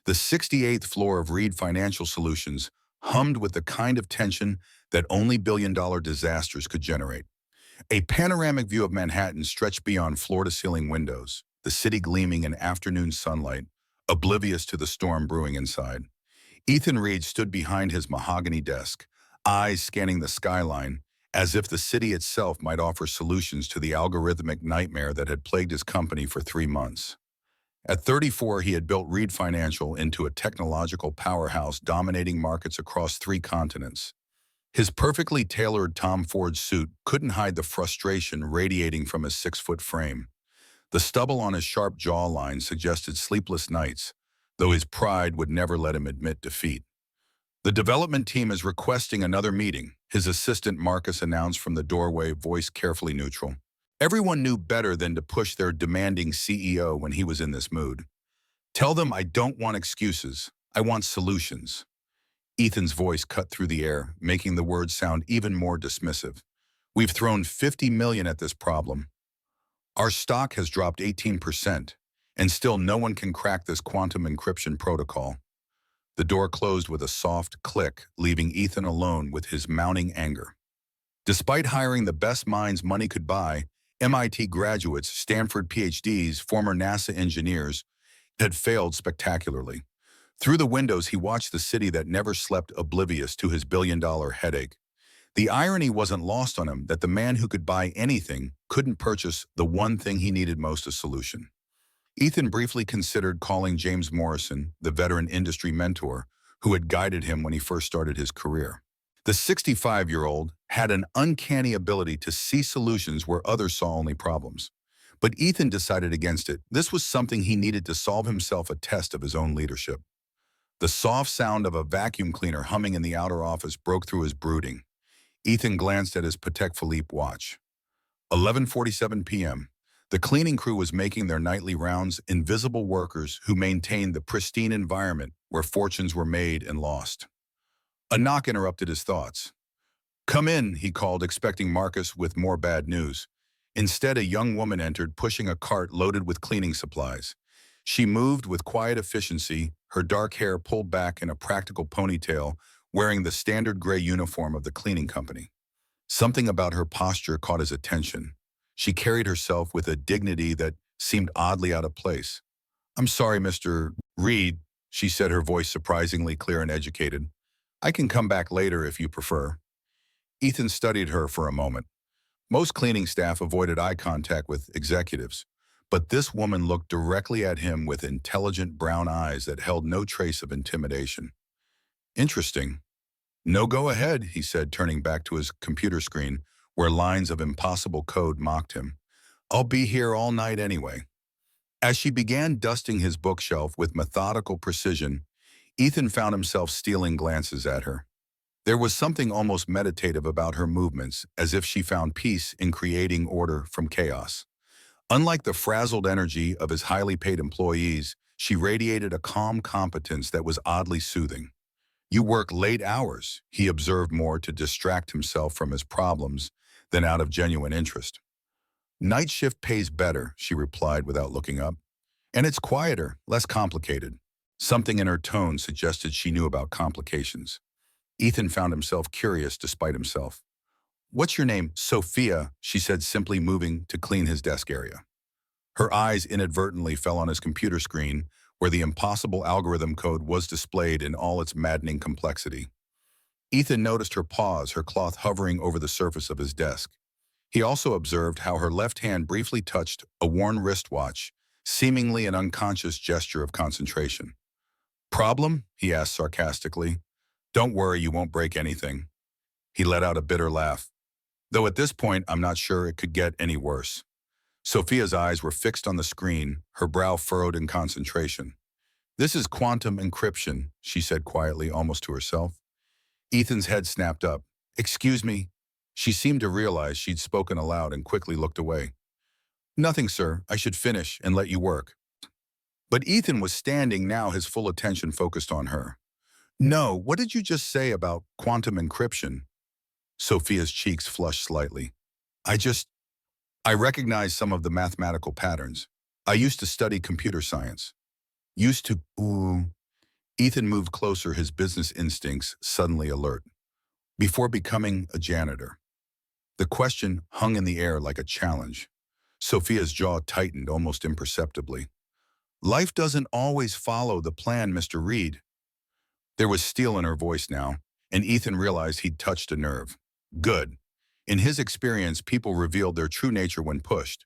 The 68th floor of Reed Financial Solutions hummed with the kind of tension that only billion-dollar disasters could generate. A panoramic view of Manhattan stretched beyond floor-to-ceiling windows, the city gleaming in afternoon sunlight, oblivious to the storm brewing inside. Ethan Reed stood behind his mahogany desk, eyes scanning the skyline, as if the city itself might offer solutions to the algorithmic nightmare that had plagued his company for 3 months. At 34, he had built Reed Financial into a technological powerhouse dominating markets across 3 continents. His perfectly tailored Tom Ford suit couldn't hide the frustration radiating from his 6-foot frame. The stubble on his sharp jawline suggested sleepless nights, though his pride would never let him admit defeat. The development team is requesting another meeting, his assistant Marcus announced from the doorway, voice carefully neutral. Everyone knew better than to push their demanding CEO when he was in this mood. Tell them I don't want excuses. I want solutions. Ethan's voice cut through the air, making the words sound even more dismissive. We've thrown 50 million at this problem. Our stock has dropped 18%, and still no one can crack this quantum encryption protocol. The door closed with a soft click, leaving Ethan alone with his mounting anger. Despite hiring the best minds money could buy, MIT graduates, Stanford PhDs, former NASA engineers, had failed spectacularly. Through the windows, he watched the city that never slept, oblivious to his billion-dollar headache. The irony wasn't lost on him that the man who could buy anything couldn't purchase the one thing he needed most: a solution. Ethan briefly considered calling James Morrison, the veteran industry mentor who had guided him when he first started his career. The 65-year-old had an uncanny ability to see solutions where others saw only problems. But Ethan decided against it. This was something he needed to solve himself, a test of his own leadership. The soft sound of a vacuum cleaner humming in the outer office broke through his brooding. Ethan glanced at his Patek Philippe watch. 11:47 p.m. The cleaning crew was making their nightly rounds, invisible workers who maintained the pristine environment where fortunes were made and lost. A knock interrupted his thoughts. "Come in," he called, expecting Marcus with more bad news. Instead, a young woman entered, pushing a cart loaded with cleaning supplies. She moved with quiet efficiency, her dark hair pulled back in a practical ponytail, wearing the standard gray uniform of the cleaning company. Something about her posture caught his attention. She carried herself with a dignity that seemed oddly out of place. "I'm sorry, Mr. Reed," she said, her voice surprisingly clear and educated. "I can come back later if you prefer." Ethan studied her for a moment. Most cleaning staff avoided eye contact with executives, but this woman looked directly at him with intelligent brown eyes that held no trace of intimidation. "Interesting. No, go ahead," he said, turning back to his computer screen, where lines of impossible code mocked him. "I'll be here all night anyway." As she began dusting his bookshelf with methodical precision, Ethan found himself stealing glances at her. There was something almost meditative about her movements, as if she found peace in creating order from chaos. Unlike the frazzled energy of his highly paid employees, she radiated a calm competence that was oddly soothing. "You work late hours," he observed, more to distract himself from his problems than out of genuine interest. "Night shift pays better," she replied without looking up. "And it's quieter, less complicated." Something in her tone suggested she knew about complications. Ethan found himself curious despite himself. "What's your name?" "Sophia," she said, simply moving to clean his desk area. Her eyes inadvertently fell on his computer screen, where the impossible algorithm code was displayed in all its maddening complexity. Ethan noticed her pause, her cloth hovering over the surface of his desk. He also observed how her left hand briefly touched a worn wristwatch, seemingly an unconscious gesture of concentration. "Problem?" he asked sarcastically. "Don't worry, you won't break anything." He let out a bitter laugh. "Though at this point, I'm not sure it could get any worse." Sophia's eyes were fixed on the screen, her brow furrowed in concentration. "This is quantum encryption," she said quietly, almost to herself. Ethan's head snapped up. "Excuse me." She seemed to realize she'd spoken aloud and quickly looked away. "Nothing, sir. I should finish and let you work." But Ethan was standing now, his full attention focused on her. "No, what did you just say about quantum encryption?" Sophia's cheeks flushed slightly. I recognized some of the mathematical patterns. I used to study computer science." "Used to, ooh." Ethan moved closer, his business instincts suddenly alert. Before becoming a janitor, the question hung in the air like a challenge. Sophia's jaw tightened almost imperceptibly. Life doesn't always follow the plan, Mr. Reed. There was steel in her voice now, and Ethan realized he'd touched a nerve. Good. In his experience, people revealed their true nature when pushed.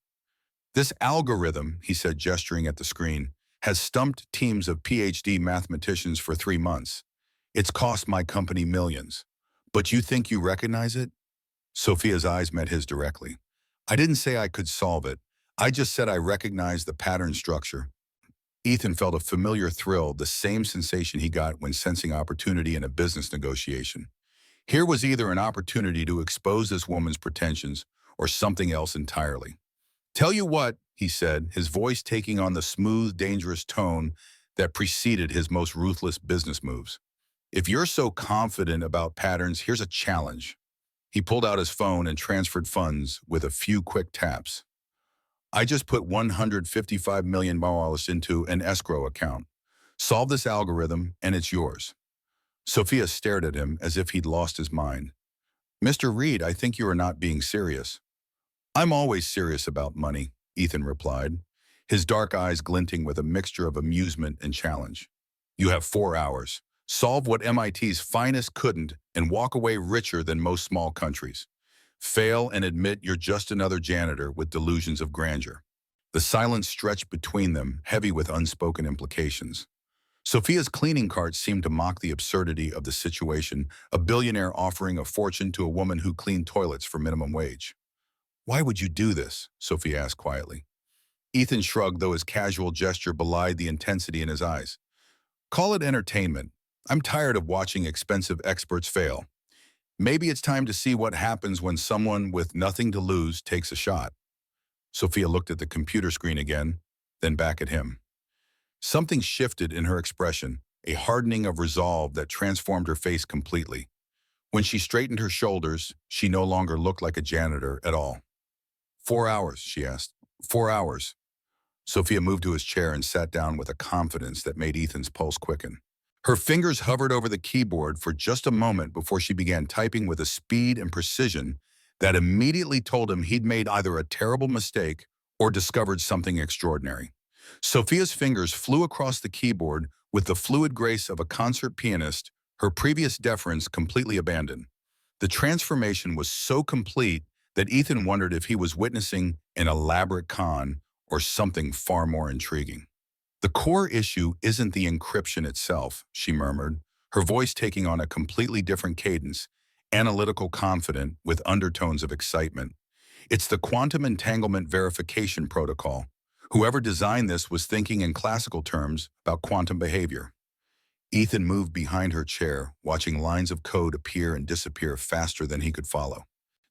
This algorithm, he said, gesturing at the screen, has stumped teams of PhD mathematicians for 3 months. It's cost my company millions. But you think you recognize it? Sophia's eyes met his directly. I didn't say I could solve it. I just said I recognized the pattern structure. Ethan felt a familiar thrill, the same sensation he got when sensing opportunity in a business negotiation. Here was either an opportunity to expose this woman's pretensions or something else entirely. Tell you what, he said, his voice taking on the smooth, dangerous tone that preceded his most ruthless business moves. If you're so confident about patterns, here's a challenge. He pulled out his phone and transferred funds with a few quick taps. I just put $155 million into an escrow account. Solve this algorithm, and it's yours. Sophia stared at him as if he'd lost his mind. Mr. Reed, I think you are not being serious. I'm always serious about money, Ethan replied, his dark eyes glinting with a mixture of amusement and challenge. You have 4 hours. Solve what MIT's finest couldn't and walk away richer than most small countries. Fail and admit you're just another janitor with delusions of grandeur. The silence stretched between them, heavy with unspoken implications. Sophia's cleaning cart seemed to mock the absurdity of the situation, a billionaire offering a fortune to a woman who cleaned toilets for minimum wage. Why would you do this? Sophia asked quietly. Ethan shrugged, though his casual gesture belied the intensity in his eyes. Call it entertainment. I'm tired of watching expensive experts fail. Maybe it's time to see what happens when someone with nothing to lose takes a shot. Sophia looked at the computer screen again, then back at him. Something shifted in her expression, a hardening of resolve that transformed her face completely. When she straightened her shoulders, she no longer looked like a janitor at all. 4 hours, she asked. 4 hours. Sophia moved to his chair and sat down with a confidence that made Ethan's pulse quicken. Her fingers hovered over the keyboard for just a moment before she began typing with a speed and precision that immediately told him he'd made either a terrible mistake or discovered something extraordinary. Sophia's fingers flew across the keyboard with the fluid grace of a concert pianist, her previous deference completely abandoned. The transformation was so complete that Ethan wondered if he was witnessing an elaborate con or something far more intriguing. The core issue isn't the encryption itself, she murmured, her voice taking on a completely different cadence, analytical, confident, with undertones of excitement. It's the quantum entanglement verification protocol. Whoever designed this was thinking in classical terms about quantum behavior. Ethan moved behind her chair, watching lines of code appear and disappear faster than he could follow.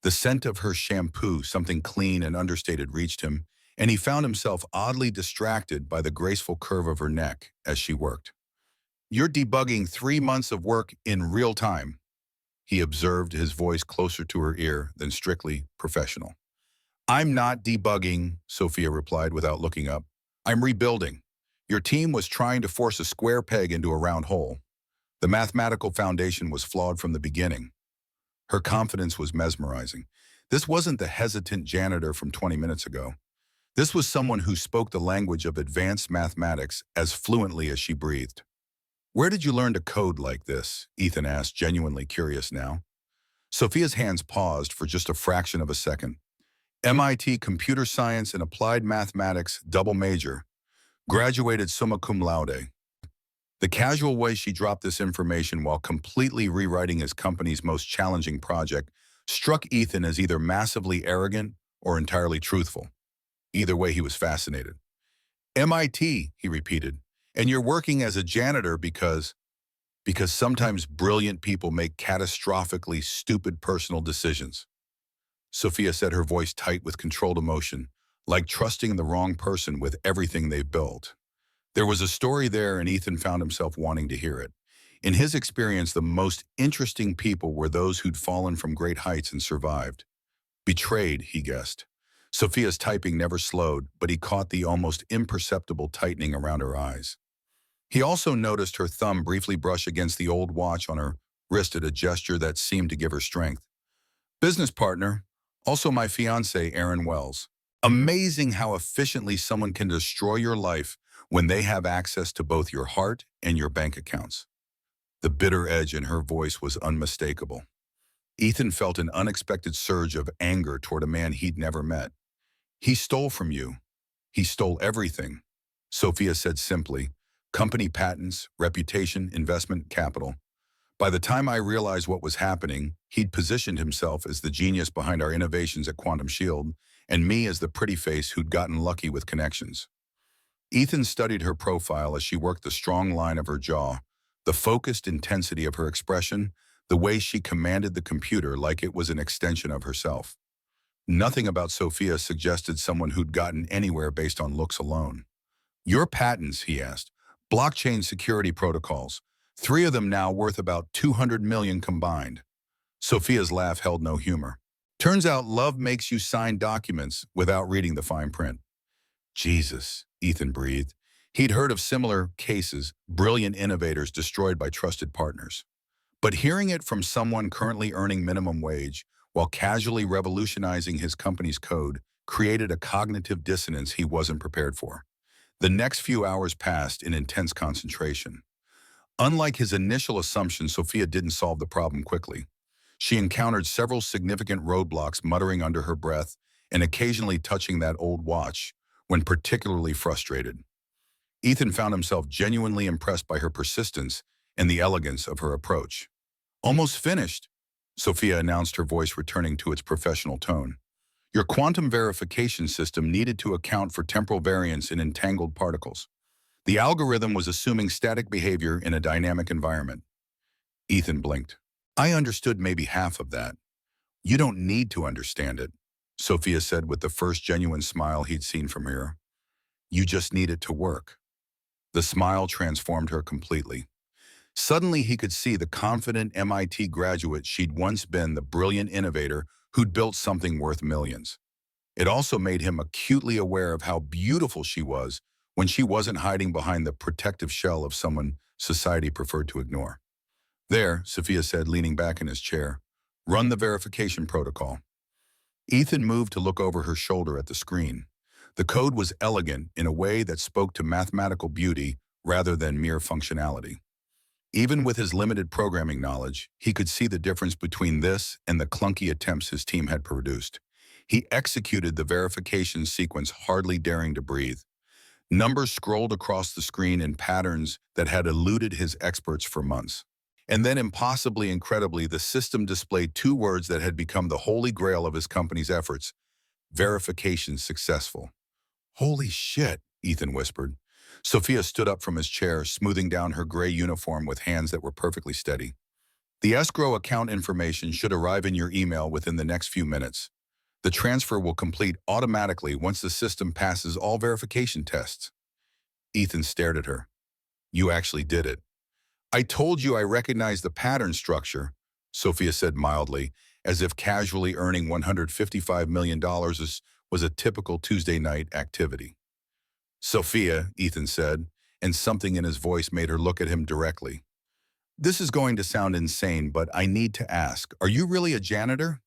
The scent of her shampoo, something clean and understated, reached him, and he found himself oddly distracted by the graceful curve of her neck as she worked. You're debugging 3 months of work in real time, he observed, his voice closer to her ear than strictly professional. I'm not debugging, Sophia replied without looking up. I'm rebuilding. Your team was trying to force a square peg into a round hole. The mathematical foundation was flawed from the beginning. Her confidence was mesmerizing. This wasn't the hesitant janitor from 20 minutes ago. This was someone who spoke the language of advanced mathematics as fluently as she breathed. Where did you learn to code like this? Ethan asked, genuinely curious now. Sophia's hands paused for just a fraction of a second. MIT Computer Science and Applied Mathematics double major. Graduated summa cum laude. The casual way she dropped this information while completely rewriting his company's most challenging project struck Ethan as either massively arrogant or entirely truthful. Either way, he was fascinated. MIT, he repeated, and you're working as a janitor because sometimes brilliant people make catastrophically stupid personal decisions. Sophia said, her voice tight with controlled emotion, like trusting the wrong person with everything they've built. There was a story there, and Ethan found himself wanting to hear it. In his experience, the most interesting people were those who'd fallen from great heights and survived. Betrayed, he guessed. Sophia's typing never slowed, but he caught the almost imperceptible tightening around her eyes. He also noticed her thumb briefly brush against the old watch on her wrist at a gesture that seemed to give her strength. Business partner, also my fiancé, Aaron Wells. Amazing how efficiently someone can destroy your life when they have access to both your heart and your bank accounts. The bitter edge in her voice was unmistakable. Ethan felt an unexpected surge of anger toward a man he'd never met. He stole from you. He stole everything, Sophia said simply. Company patents, reputation, investment, capital. By the time I realized what was happening, he'd positioned himself as the genius behind our innovations at Quantum Shield, and me as the pretty face who'd gotten lucky with connections. Ethan studied her profile as she worked the strong line of her jaw, the focused intensity of her expression, the way she commanded the computer like it was an extension of herself. Nothing about Sophia suggested someone who'd gotten anywhere based on looks alone. Your patents, he asked. Blockchain security protocols. 3 of them now worth about 200 million combined. Sophia's laugh held no humor. Turns out love makes you sign documents without reading the fine print. Jesus, Ethan breathed. He'd heard of similar cases, brilliant innovators destroyed by trusted partners. But hearing it from someone currently earning minimum wage while casually revolutionizing his company's code created a cognitive dissonance he wasn't prepared for. The next few hours passed in intense concentration. Unlike his initial assumption, Sophia didn't solve the problem quickly. She encountered several significant roadblocks, muttering under her breath and occasionally touching that old watch when particularly frustrated. Ethan found himself genuinely impressed by her persistence and the elegance of her approach. Almost finished, Sophia announced, her voice returning to its professional tone. Your quantum verification system needed to account for temporal variance in entangled particles. The algorithm was assuming static behavior in a dynamic environment. Ethan blinked. I understood maybe half of that. You don't need to understand it, Sophia said with the first genuine smile he'd seen from her. You just need it to work. The smile transformed her completely. Suddenly he could see the confident MIT graduate she'd once been, the brilliant innovator who'd built something worth millions. It also made him acutely aware of how beautiful she was when she wasn't hiding behind the protective shell of someone society preferred to ignore. There, Sophia said, leaning back in his chair. Run the verification protocol. Ethan moved to look over her shoulder at the screen. The code was elegant in a way that spoke to mathematical beauty rather than mere functionality. Even with his limited programming knowledge, he could see the difference between this and the clunky attempts his team had produced. He executed the verification sequence, hardly daring to breathe. Numbers scrolled across the screen in patterns that had eluded his experts for months. And then, impossibly incredibly, the system displayed 2 words that had become the holy grail of his company's efforts: verification successful. Holy shit, Ethan whispered. Sophia stood up from his chair, smoothing down her gray uniform with hands that were perfectly steady. The escrow account information should arrive in your email within the next few minutes. The transfer will complete automatically once the system passes all verification tests. Ethan stared at her. You actually did it. I told you I recognized the pattern structure, Sophia said mildly, as if casually earning $155 million was a typical Tuesday night activity. Sophia, Ethan said, and something in his voice made her look at him directly. This is going to sound insane, but I need to ask, are you really a janitor?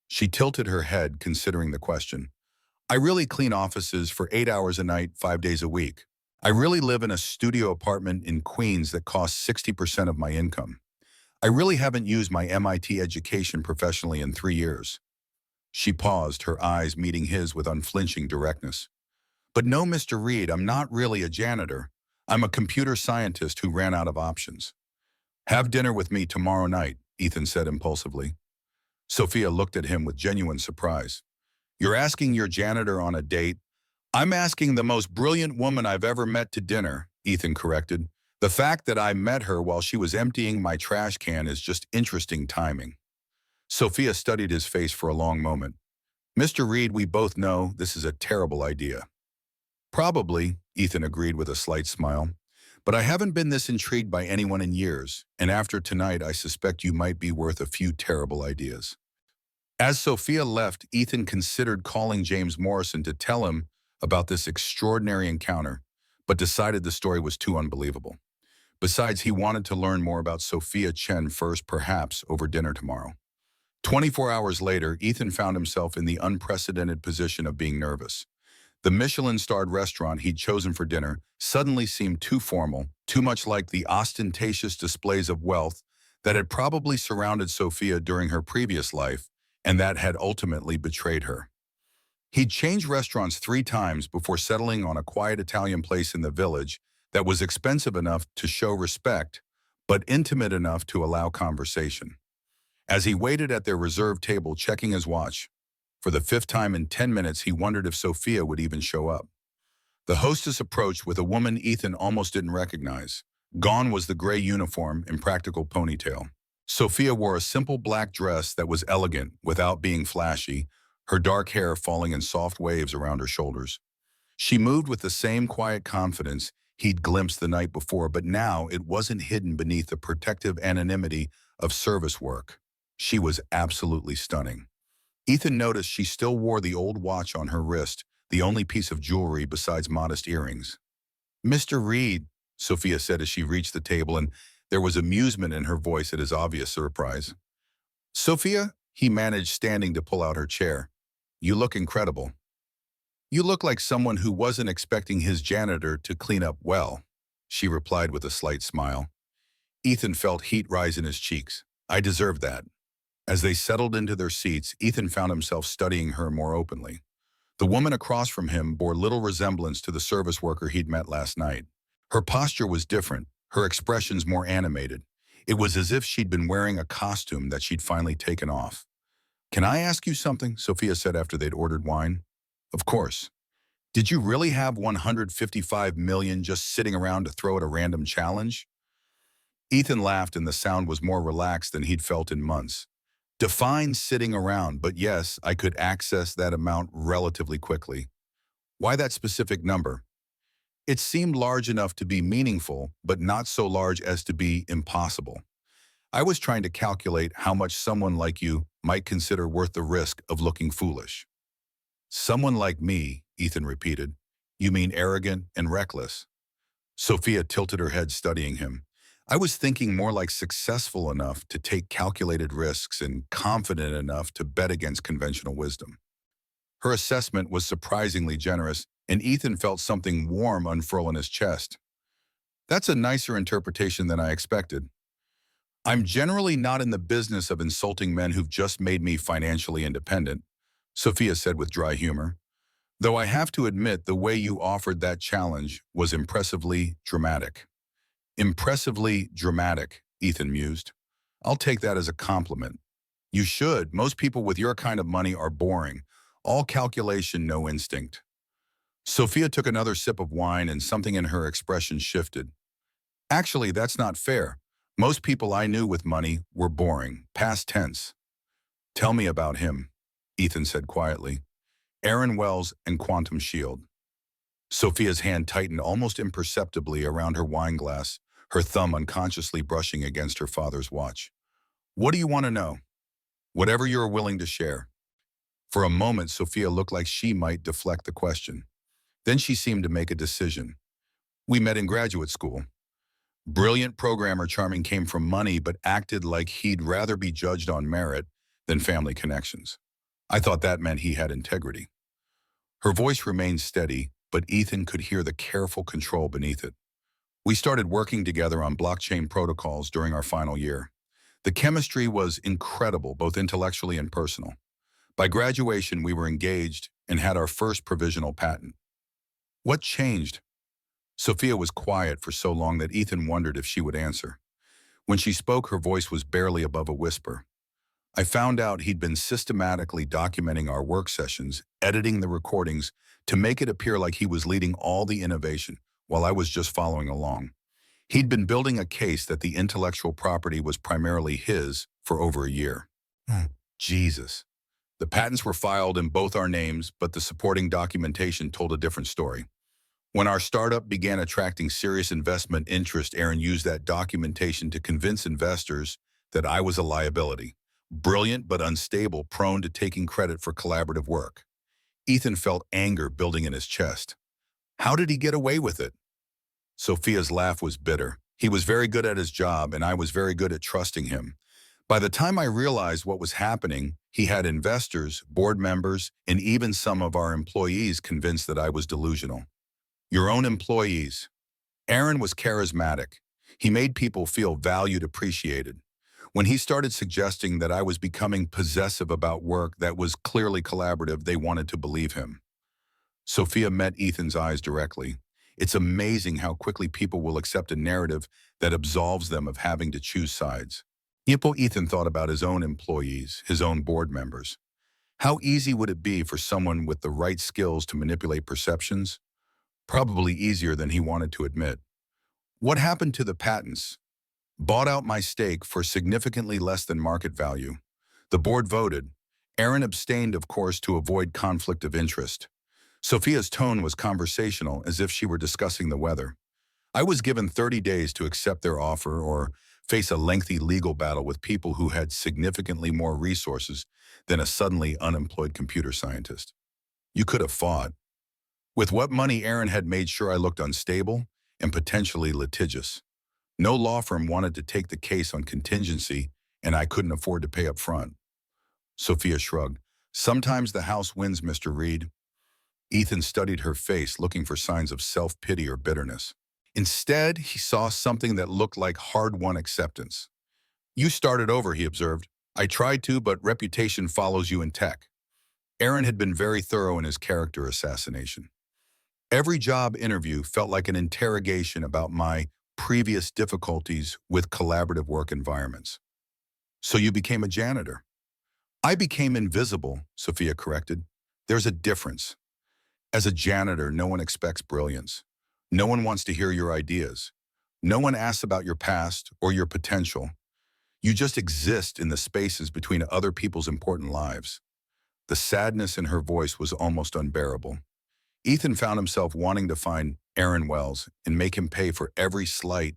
She tilted her head, considering the question. I really clean offices for 8 hours a night, 5 days a week. I really live in a studio apartment in Queens that costs 60% of my income. I really haven't used my MIT education professionally in 3 years. She paused, her eyes meeting his with unflinching directness. But no, Mr. Reed, I'm not really a janitor. I'm a computer scientist who ran out of options. Have dinner with me tomorrow night, Ethan said impulsively. Sophia looked at him with genuine surprise. You're asking your janitor on a date? I'm asking the most brilliant woman I've ever met to dinner, Ethan corrected. The fact that I met her while she was emptying my trash can is just interesting timing. Sophia studied his face for a long moment. Mr. Reed, we both know this is a terrible idea. Probably, Ethan agreed with a slight smile. But I haven't been this intrigued by anyone in years, and after tonight I suspect you might be worth a few terrible ideas. As Sophia left, Ethan considered calling James Morrison to tell him about this extraordinary encounter, but decided the story was too unbelievable. Besides, he wanted to learn more about Sophia Chen first, perhaps over dinner tomorrow. 24 hours later, Ethan found himself in the unprecedented position of being nervous. The Michelin-starred restaurant he'd chosen for dinner suddenly seemed too formal, too much like the ostentatious displays of wealth that had probably surrounded Sophia during her previous life and that had ultimately betrayed her. He'd changed restaurants 3 times before settling on a quiet Italian place in the village that was expensive enough to show respect, but intimate enough to allow conversation. As he waited at their reserved table checking his watch, for the 5th time in 10 minutes he wondered if Sophia would even show up. The hostess approached with a woman Ethan almost didn't recognize. Gone was the gray uniform and practical ponytail. Sophia wore a simple black dress that was elegant without being flashy, her dark hair falling in soft waves around her shoulders. She moved with the same quiet confidence he'd glimpsed the night before, but now it wasn't hidden beneath the protective anonymity of service work. She was absolutely stunning. Ethan noticed she still wore the old watch on her wrist, the only piece of jewelry besides modest earrings. "Mr. Reed," Sophia said as she reached the table, and there was amusement in her voice at his obvious surprise. "Sophia," he managed, standing to pull out her chair. "You look incredible. You look like someone who wasn't expecting his janitor to clean up well," she replied with a slight smile. Ethan felt heat rise in his cheeks. "I deserve that." As they settled into their seats, Ethan found himself studying her more openly. The woman across from him bore little resemblance to the service worker he'd met last night. Her posture was different, her expressions more animated. It was as if she'd been wearing a costume that she'd finally taken off. "Can I ask you something?" Sophia said after they'd ordered wine. "Of course. Did you really have 155 million just sitting around to throw at a random challenge?" Ethan laughed, and the sound was more relaxed than he'd felt in months. "Define sitting around, but yes, I could access that amount relatively quickly." "Why that specific number?" "It seemed large enough to be meaningful, but not so large as to be impossible. I was trying to calculate how much someone like you might consider worth the risk of looking foolish." "Someone like me," Ethan repeated. "You mean arrogant and reckless?" Sophia tilted her head, studying him. "I was thinking more like successful enough to take calculated risks and confident enough to bet against conventional wisdom." Her assessment was surprisingly generous, and Ethan felt something warm unfurl in his chest. "That's a nicer interpretation than I expected." "I'm generally not in the business of insulting men who've just made me financially independent," Sophia said with dry humor. "Though I have to admit the way you offered that challenge was impressively dramatic." "Impressively dramatic," Ethan mused. "I'll take that as a compliment." "You should. Most people with your kind of money are boring. All calculation, no instinct." Sophia took another sip of wine, and something in her expression shifted. "Actually, that's not fair. Most people I knew with money were boring, past tense." "Tell me about him," Ethan said quietly. "Aaron Wells and Quantum Shield." Sophia's hand tightened almost imperceptibly around her wine glass, her thumb unconsciously brushing against her father's watch. "What do you want to know?" "Whatever you're willing to share." For a moment, Sophia looked like she might deflect the question. Then she seemed to make a decision. "We met in graduate school. Brilliant programmer Charming came from money but acted like he'd rather be judged on merit than family connections. I thought that meant he had integrity." Her voice remained steady, but Ethan could hear the careful control beneath it. "We started working together on blockchain protocols during our final year. The chemistry was incredible, both intellectually and personal. By graduation, we were engaged and had our first provisional patent." "What changed?" Sophia was quiet for so long that Ethan wondered if she would answer. When she spoke, her voice was barely above a whisper. "I found out he'd been systematically documenting our work sessions, editing the recordings to make it appear like he was leading all the innovation while I was just following along. He'd been building a case that the intellectual property was primarily his for over a year." Jesus. "The patents were filed in both our names, but the supporting documentation told a different story. When our startup began attracting serious investment interest, Aaron used that documentation to convince investors that I was a liability. Brilliant but unstable, prone to taking credit for collaborative work." Ethan felt anger building in his chest. "How did he get away with it?" Sophia's laugh was bitter. He was very good at his job, and I was very good at trusting him. By the time I realized what was happening, he had investors, board members, and even some of our employees convinced that I was delusional. Your own employees. Aaron was charismatic. He made people feel valued, appreciated. When he started suggesting that I was becoming possessive about work that was clearly collaborative, they wanted to believe him. Sophia met Ethan's eyes directly. It's amazing how quickly people will accept a narrative that absolves them of having to choose sides. Ethan thought about his own employees, his own board members. How easy would it be for someone with the right skills to manipulate perceptions? Probably easier than he wanted to admit. What happened to the patents? Bought out my stake for significantly less than market value. The board voted. Aaron abstained, of course, to avoid conflict of interest. Sophia's tone was conversational, as if she were discussing the weather. I was given 30 days to accept their offer or face a lengthy legal battle with people who had significantly more resources than a suddenly unemployed computer scientist. You could have fought. With what money, Aaron had made sure I looked unstable and potentially litigious. No law firm wanted to take the case on contingency, and I couldn't afford to pay up front. Sophia shrugged. Sometimes the house wins, Mr. Reed. Ethan studied her face, looking for signs of self-pity or bitterness. Instead, he saw something that looked like hard-won acceptance. You started over, he observed. I tried to, but reputation follows you in tech. Aaron had been very thorough in his character assassination. Every job interview felt like an interrogation about my previous difficulties with collaborative work environments. So you became a janitor. I became invisible, Sophia corrected. There's a difference. As a janitor, no one expects brilliance. No one wants to hear your ideas. No one asks about your past or your potential. You just exist in the spaces between other people's important lives. The sadness in her voice was almost unbearable. Ethan found himself wanting to find Aaron Wells and make him pay for every slight,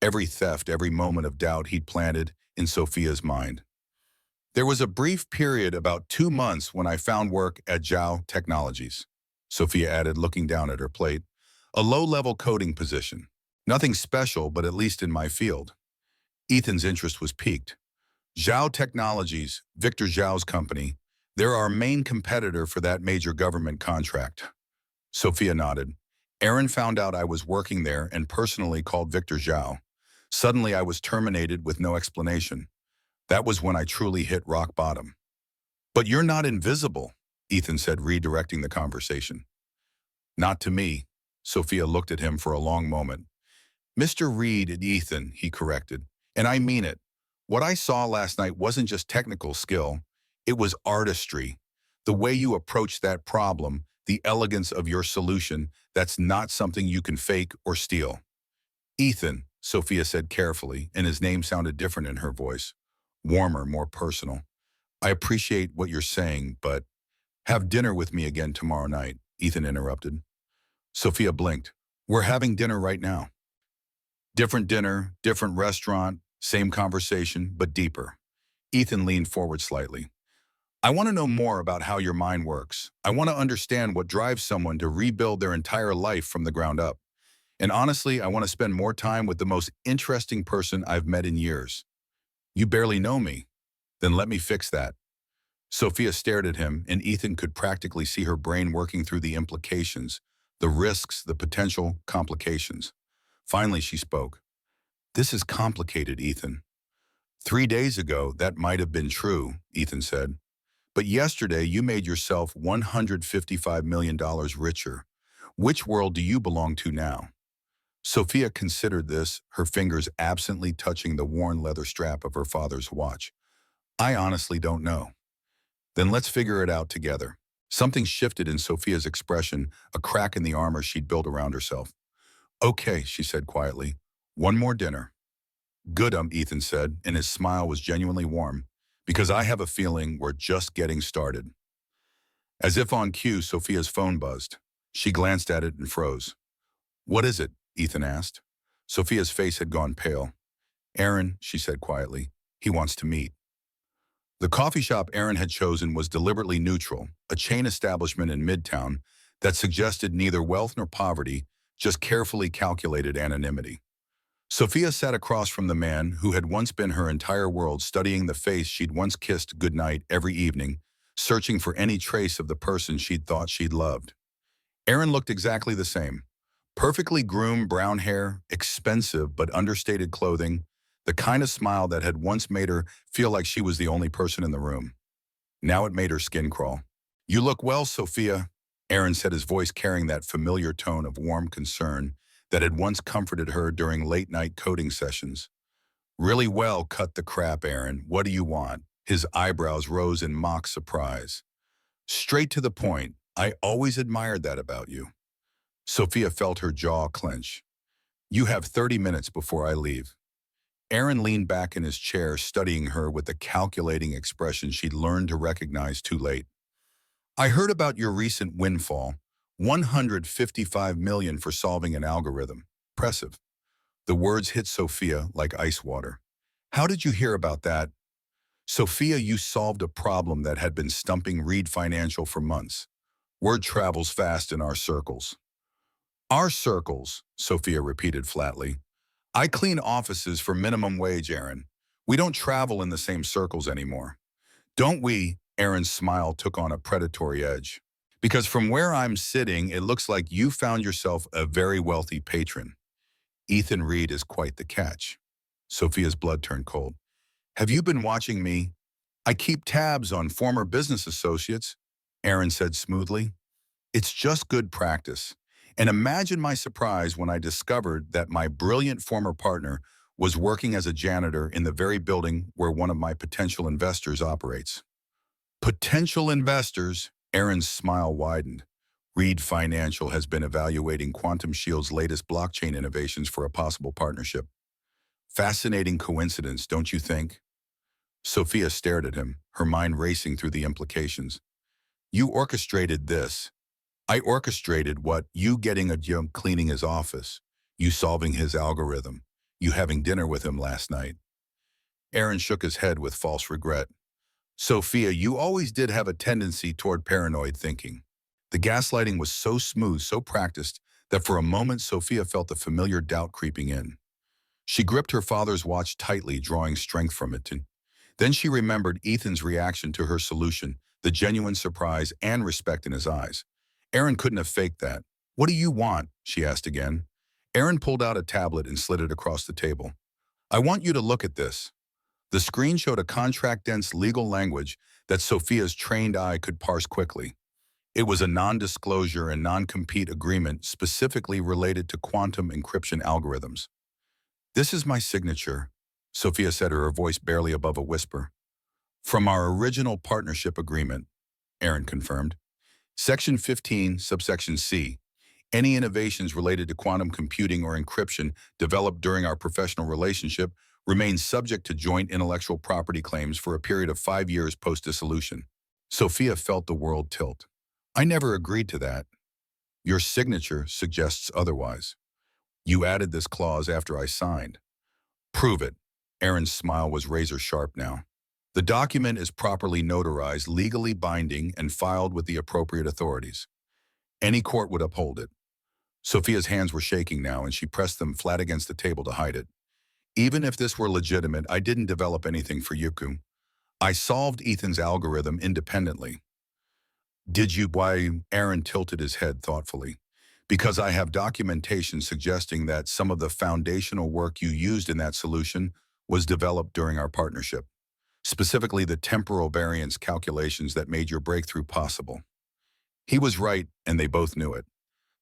every theft, every moment of doubt he'd planted in Sophia's mind. There was a brief period, about 2 months, when I found work at Zhao Technologies, Sophia added, looking down at her plate. A low-level coding position. Nothing special, but at least in my field. Ethan's interest was piqued. Zhao Technologies, Victor Zhao's company, they're our main competitor for that major government contract. Sophia nodded. Aaron found out I was working there and personally called Victor Zhao. Suddenly I was terminated with no explanation. That was when I truly hit rock bottom. But you're not invisible, Ethan said, redirecting the conversation. Not to me. Sophia looked at him for a long moment. Mr. Reed and Ethan, he corrected, and I mean it. What I saw last night wasn't just technical skill, it was artistry. The way you approached that problem, the elegance of your solution, that's not something you can fake or steal. Ethan, Sophia said carefully, and his name sounded different in her voice. Warmer, more personal. I appreciate what you're saying, but have dinner with me again tomorrow night, Ethan interrupted. Sophia blinked. We're having dinner right now. Different dinner, different restaurant, same conversation, but deeper. Ethan leaned forward slightly. I want to know more about how your mind works. I want to understand what drives someone to rebuild their entire life from the ground up. And honestly, I want to spend more time with the most interesting person I've met in years. You barely know me. Then let me fix that. Sophia stared at him, and Ethan could practically see her brain working through the implications, the risks, the potential complications. Finally, she spoke. This is complicated, Ethan. 3 days ago, that might have been true, Ethan said. But yesterday, you made yourself $155 million richer. Which world do you belong to now? Sophia considered this, her fingers absently touching the worn leather strap of her father's watch. I honestly don't know. Then let's figure it out together. Something shifted in Sophia's expression, a crack in the armor she'd built around herself. Okay, she said quietly. One more dinner. Good, Ethan said, and his smile was genuinely warm, because I have a feeling we're just getting started. As if on cue, Sophia's phone buzzed. She glanced at it and froze. What is it? Ethan asked. Sophia's face had gone pale. Aaron, she said quietly. He wants to meet. The coffee shop Aaron had chosen was deliberately neutral, a chain establishment in Midtown that suggested neither wealth nor poverty, just carefully calculated anonymity. Sophia sat across from the man who had once been her entire world, studying the face she'd once kissed goodnight every evening, searching for any trace of the person she'd thought she'd loved. Aaron looked exactly the same. Perfectly groomed brown hair, expensive but understated clothing, the kind of smile that had once made her feel like she was the only person in the room. Now it made her skin crawl. "You look well, Sophia," Aaron said, his voice carrying that familiar tone of warm concern that had once comforted her during late-night coding sessions. "Really well, cut the crap, Aaron. What do you want?" His eyebrows rose in mock surprise. "Straight to the point. I always admired that about you." Sophia felt her jaw clench. "You have 30 minutes before I leave." Aaron leaned back in his chair, studying her with the calculating expression she'd learned to recognize too late. "I heard about your recent windfall, 155 million for solving an algorithm. Impressive." The words hit Sophia like ice water. "How did you hear about that?" "Sophia, you solved a problem that had been stumping Reed Financial for months. Word travels fast in our circles." "Our circles," Sophia repeated flatly. "I clean offices for minimum wage, Aaron. We don't travel in the same circles anymore." "Don't we?" Aaron's smile took on a predatory edge. "Because from where I'm sitting, it looks like you found yourself a very wealthy patron. Ethan Reed is quite the catch." Sophia's blood turned cold. "Have you been watching me?" "I keep tabs on former business associates," Aaron said smoothly. "It's just good practice. And imagine my surprise when I discovered that my brilliant former partner was working as a janitor in the very building where one of my potential investors operates." "Potential investors?" Aaron's smile widened. "Reed Financial has been evaluating Quantum Shield's latest blockchain innovations for a possible partnership. Fascinating coincidence, don't you think?" Sophia stared at him, her mind racing through the implications. "You orchestrated this." "I orchestrated what? You getting a job cleaning his office, you solving his algorithm, you having dinner with him last night." Aaron shook his head with false regret. "Sophia, you always did have a tendency toward paranoid thinking." The gaslighting was so smooth, so practiced, that for a moment Sophia felt the familiar doubt creeping in. She gripped her father's watch tightly, drawing strength from it. Then she remembered Ethan's reaction to her solution, the genuine surprise and respect in his eyes. Aaron couldn't have faked that. "What do you want?" she asked again. Aaron pulled out a tablet and slid it across the table. "I want you to look at this." The screen showed a contract-dense legal language that Sophia's trained eye could parse quickly. It was a non-disclosure and non-compete agreement specifically related to quantum encryption algorithms. "This is my signature," Sophia said, her voice barely above a whisper. "From our original partnership agreement," Aaron confirmed. "Section 15, subsection C. Any innovations related to quantum computing or encryption developed during our professional relationship remain subject to joint intellectual property claims for a period of 5 years post-dissolution." Sophia felt the world tilt. "I never agreed to that." "Your signature suggests otherwise. You added this clause after I signed." "Prove it." Aaron's smile was razor-sharp now. "The document is properly notarized, legally binding, and filed with the appropriate authorities. Any court would uphold it." Sophia's hands were shaking now, and she pressed them flat against the table to hide it. "Even if this were legitimate, I didn't develop anything for Yuku. I solved Ethan's algorithm independently." "Did you?" Why? Aaron tilted his head thoughtfully. "Because I have documentation suggesting that some of the foundational work you used in that solution was developed during our partnership. Specifically the temporal variance calculations that made your breakthrough possible." He was right, and they both knew it.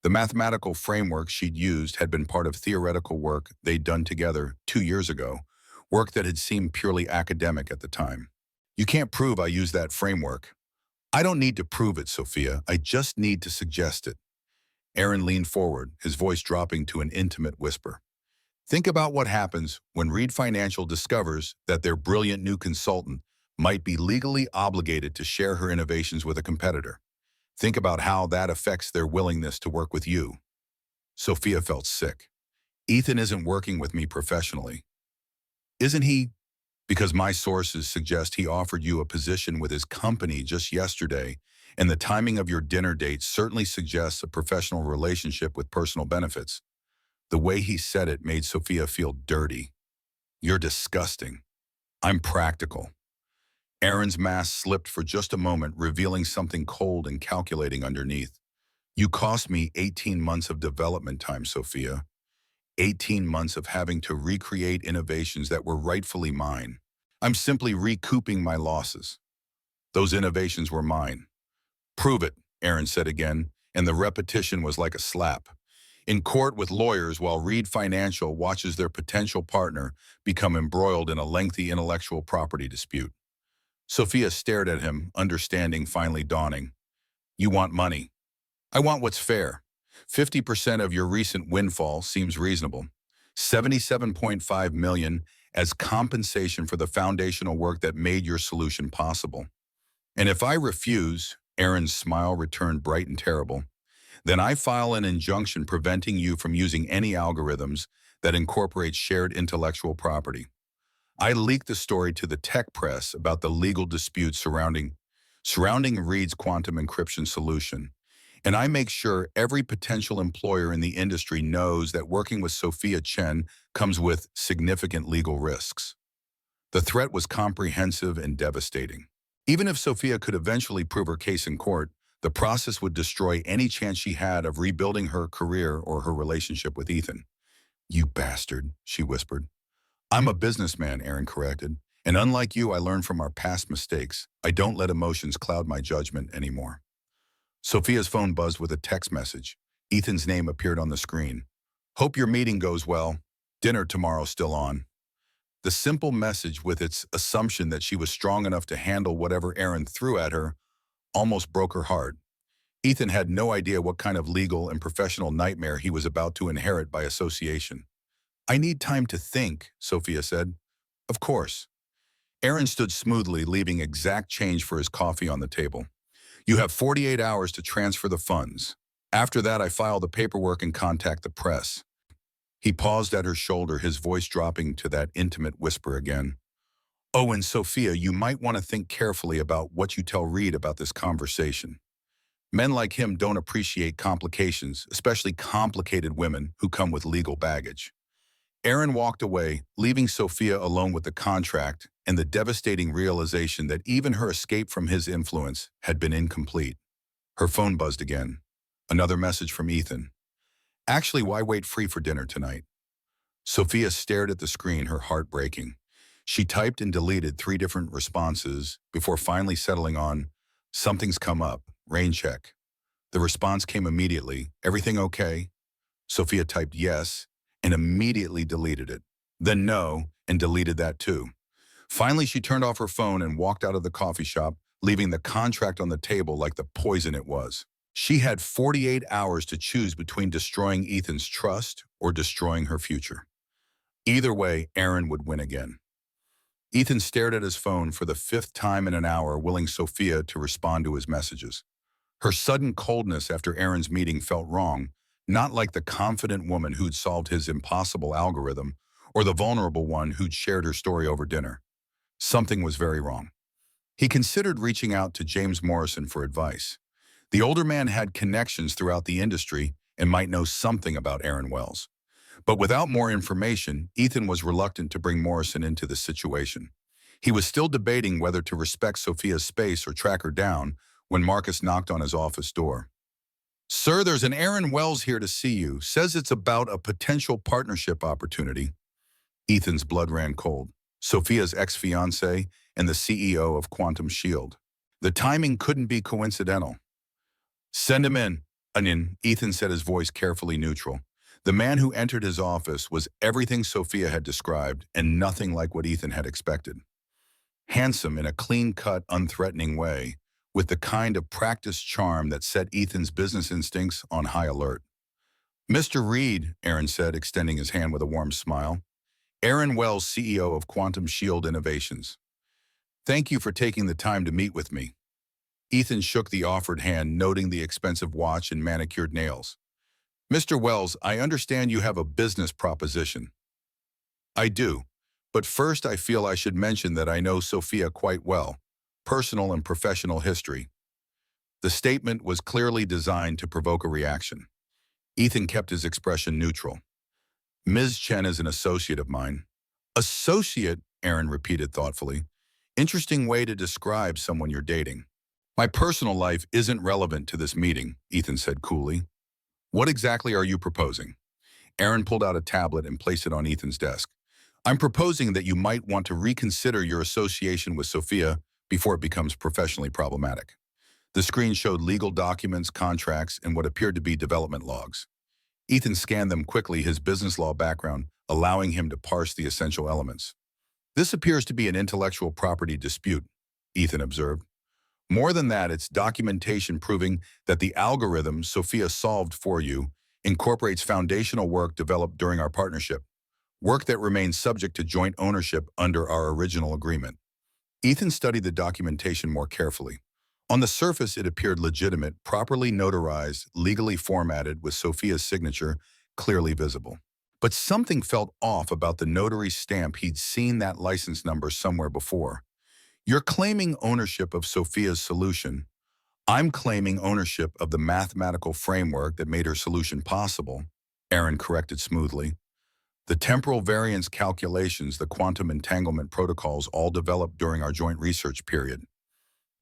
The mathematical framework she'd used had been part of theoretical work they'd done together 2 years ago, work that had seemed purely academic at the time. "You can't prove I used that framework." "I don't need to prove it, Sophia. I just need to suggest it." Aaron leaned forward, his voice dropping to an intimate whisper. "Think about what happens when Reed Financial discovers that their brilliant new consultant might be legally obligated to share her innovations with a competitor. Think about how that affects their willingness to work with you." Sophia felt sick. "Ethan isn't working with me professionally." "Isn't he?" "Because my sources suggest he offered you a position with his company just yesterday, And the timing of your dinner date certainly suggests a professional relationship with personal benefits. The way he said it made Sophia feel dirty. You're disgusting. I'm practical. Aaron's mask slipped for just a moment, revealing something cold and calculating underneath. You cost me 18 months of development time, Sophia. 18 months of having to recreate innovations that were rightfully mine. I'm simply recouping my losses. Those innovations were mine. Prove it, Aaron said again, and the repetition was like a slap. In court with lawyers while Reed Financial watches their potential partner become embroiled in a lengthy intellectual property dispute. Sophia stared at him, understanding finally dawning. You want money. I want what's fair. 50% of your recent windfall seems reasonable. 77.5 million as compensation for the foundational work that made your solution possible. And if I refuse, Aaron's smile returned bright and terrible, then I file an injunction preventing you from using any algorithms that incorporate shared intellectual property. I leaked the story to the tech press about the legal disputes surrounding Reed's quantum encryption solution. And I make sure every potential employer in the industry knows that working with Sophia Chen comes with significant legal risks. The threat was comprehensive and devastating. Even if Sophia could eventually prove her case in court, the process would destroy any chance she had of rebuilding her career or her relationship with Ethan. You bastard, she whispered. I'm a businessman, Aaron corrected. And unlike you, I learned from our past mistakes. I don't let emotions cloud my judgment anymore. Sophia's phone buzzed with a text message. Ethan's name appeared on the screen. Hope your meeting goes well. Dinner tomorrow still on. The simple message, with its assumption that she was strong enough to handle whatever Aaron threw at her, almost broke her heart. Ethan had no idea what kind of legal and professional nightmare he was about to inherit by association. I need time to think, Sophia said. Of course. Aaron stood smoothly, leaving exact change for his coffee on the table. You have 48 hours to transfer the funds. After that, I file the paperwork and contact the press. He paused at her shoulder, his voice dropping to that intimate whisper again. Oh, and Sophia, you might want to think carefully about what you tell Reed about this conversation. Men like him don't appreciate complications, especially complicated women who come with legal baggage. Aaron walked away, leaving Sophia alone with the contract and the devastating realization that even her escape from his influence had been incomplete. Her phone buzzed again. Another message from Ethan. Actually, why wait free for dinner tonight? Sophia stared at the screen, her heart breaking. She typed and deleted 3 different responses before finally settling on, something's come up, rain check. The response came immediately, everything okay? Sophia typed yes, and immediately deleted it. Then no, and deleted that too. Finally, she turned off her phone and walked out of the coffee shop, leaving the contract on the table like the poison it was. She had 48 hours to choose between destroying Ethan's trust or destroying her future. Either way, Aaron would win again. Ethan stared at his phone for the 5th time in an hour, willing Sophia to respond to his messages. Her sudden coldness after Aaron's meeting felt wrong, not like the confident woman who'd solved his impossible algorithm or the vulnerable one who'd shared her story over dinner. Something was very wrong. He considered reaching out to James Morrison for advice. The older man had connections throughout the industry and might know something about Aaron Wells. But without more information, Ethan was reluctant to bring Morrison into the situation. He was still debating whether to respect Sophia's space or track her down when Marcus knocked on his office door. Sir, there's an Aaron Wells here to see you. Says it's about a potential partnership opportunity. Ethan's blood ran cold. Sophia's ex-fiancé and the CEO of Quantum Shield. The timing couldn't be coincidental. Send him in. Onion, Ethan said, his voice carefully neutral. The man who entered his office was everything Sophia had described and nothing like what Ethan had expected. Handsome in a clean-cut, unthreatening way, with the kind of practiced charm that set Ethan's business instincts on high alert. Mr. Reed, Aaron said, extending his hand with a warm smile. Aaron Wells, CEO of Quantum Shield Innovations. Thank you for taking the time to meet with me. Ethan shook the offered hand, noting the expensive watch and manicured nails. Mr. Wells, I understand you have a business proposition. I do, but first I feel I should mention that I know Sophia quite well, personal and professional history. The statement was clearly designed to provoke a reaction. Ethan kept his expression neutral. Ms. Chen is an associate of mine. Associate, Aaron repeated thoughtfully. Interesting way to describe someone you're dating. My personal life isn't relevant to this meeting, Ethan said coolly. What exactly are you proposing? Aaron pulled out a tablet and placed it on Ethan's desk. I'm proposing that you might want to reconsider your association with Sophia before it becomes professionally problematic. The screen showed legal documents, contracts, and what appeared to be development logs. Ethan scanned them quickly, his business law background allowing him to parse the essential elements. This appears to be an intellectual property dispute, Ethan observed. More than that, it's documentation proving that the algorithm Sophia solved for you incorporates foundational work developed during our partnership, work that remains subject to joint ownership under our original agreement. Ethan studied the documentation more carefully. On the surface, it appeared legitimate, properly notarized, legally formatted, with Sophia's signature clearly visible. But something felt off about the notary's stamp. He'd seen that license number somewhere before. You're claiming ownership of Sophia's solution. I'm claiming ownership of the mathematical framework that made her solution possible, Aaron corrected smoothly. The temporal variance calculations, the quantum entanglement protocols all developed during our joint research period.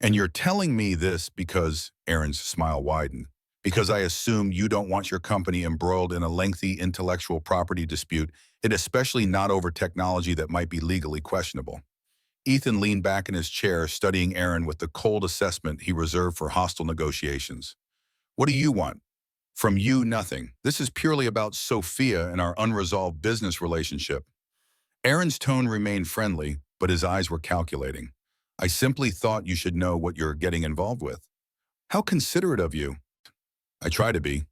And you're telling me this because, Aaron's smile widened, because I assume you don't want your company embroiled in a lengthy intellectual property dispute, and especially not over technology that might be legally questionable. Ethan leaned back in his chair, studying Aaron with the cold assessment he reserved for hostile negotiations. What do you want? From you, nothing. This is purely about Sophia and our unresolved business relationship. Aaron's tone remained friendly, but his eyes were calculating. I simply thought you should know what you're getting involved with. How considerate of you. I try to be.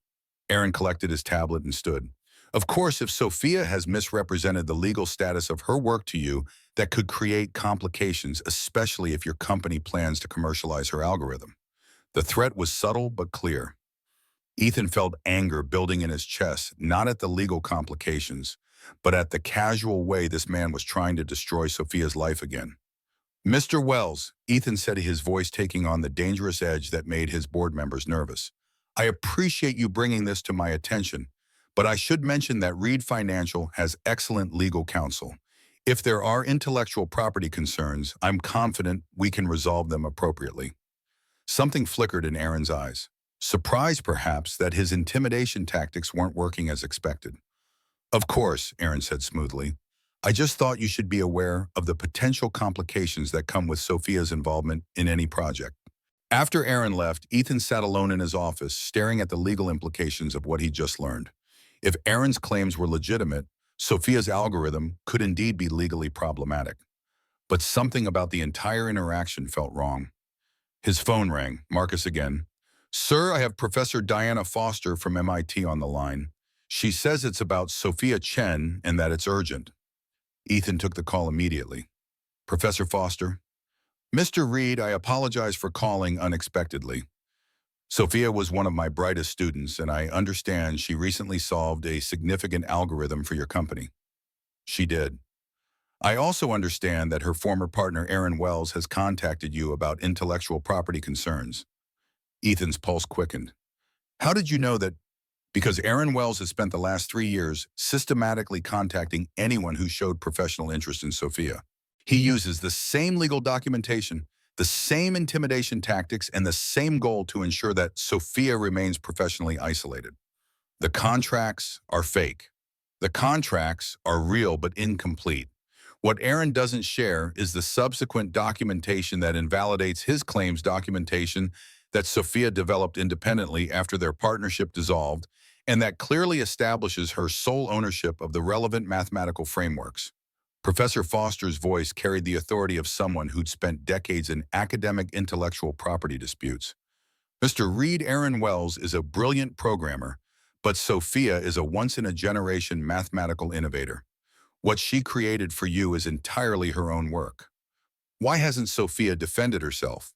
Aaron collected his tablet and stood. Of course, if Sophia has misrepresented the legal status of her work to you, that could create complications, especially if your company plans to commercialize her algorithm. The threat was subtle but clear. Ethan felt anger building in his chest, not at the legal complications, but at the casual way this man was trying to destroy Sophia's life again. Mr. Wells, Ethan said, his voice taking on the dangerous edge that made his board members nervous. I appreciate you bringing this to my attention, but I should mention that Reed Financial has excellent legal counsel. If there are intellectual property concerns, I'm confident we can resolve them appropriately. Something flickered in Aaron's eyes. Surprised, perhaps, that his intimidation tactics weren't working as expected. Of course, Aaron said smoothly. I just thought you should be aware of the potential complications that come with Sophia's involvement in any project. After Aaron left, Ethan sat alone in his office, staring at the legal implications of what he'd just learned. If Aaron's claims were legitimate, Sophia's algorithm could indeed be legally problematic. But something about the entire interaction felt wrong. His phone rang. Marcus again. Sir, I have Professor Diana Foster from MIT on the line. She says it's about Sophia Chen and that it's urgent. Ethan took the call immediately. Professor Foster? Mr. Reed, I apologize for calling unexpectedly. Sophia was one of my brightest students, and I understand she recently solved a significant algorithm for your company. She did. I also understand that her former partner, Aaron Wells, has contacted you about intellectual property concerns. Ethan's pulse quickened. How did you know that? Because Aaron Wells has spent the last 3 years systematically contacting anyone who showed professional interest in Sophia. He uses the same legal documentation, the same intimidation tactics, and the same goal to ensure that Sophia remains professionally isolated. The contracts are fake. The contracts are real but incomplete. What Aaron doesn't share is the subsequent documentation that invalidates his claims documentation that Sophia developed independently after their partnership dissolved, and that clearly establishes her sole ownership of the relevant mathematical frameworks. Professor Foster's voice carried the authority of someone who'd spent decades in academic intellectual property disputes. Mr. Reed, Aaron Wells is a brilliant programmer, but Sophia is a once-in-a-generation mathematical innovator. What she created for you is entirely her own work. Why hasn't Sophia defended herself?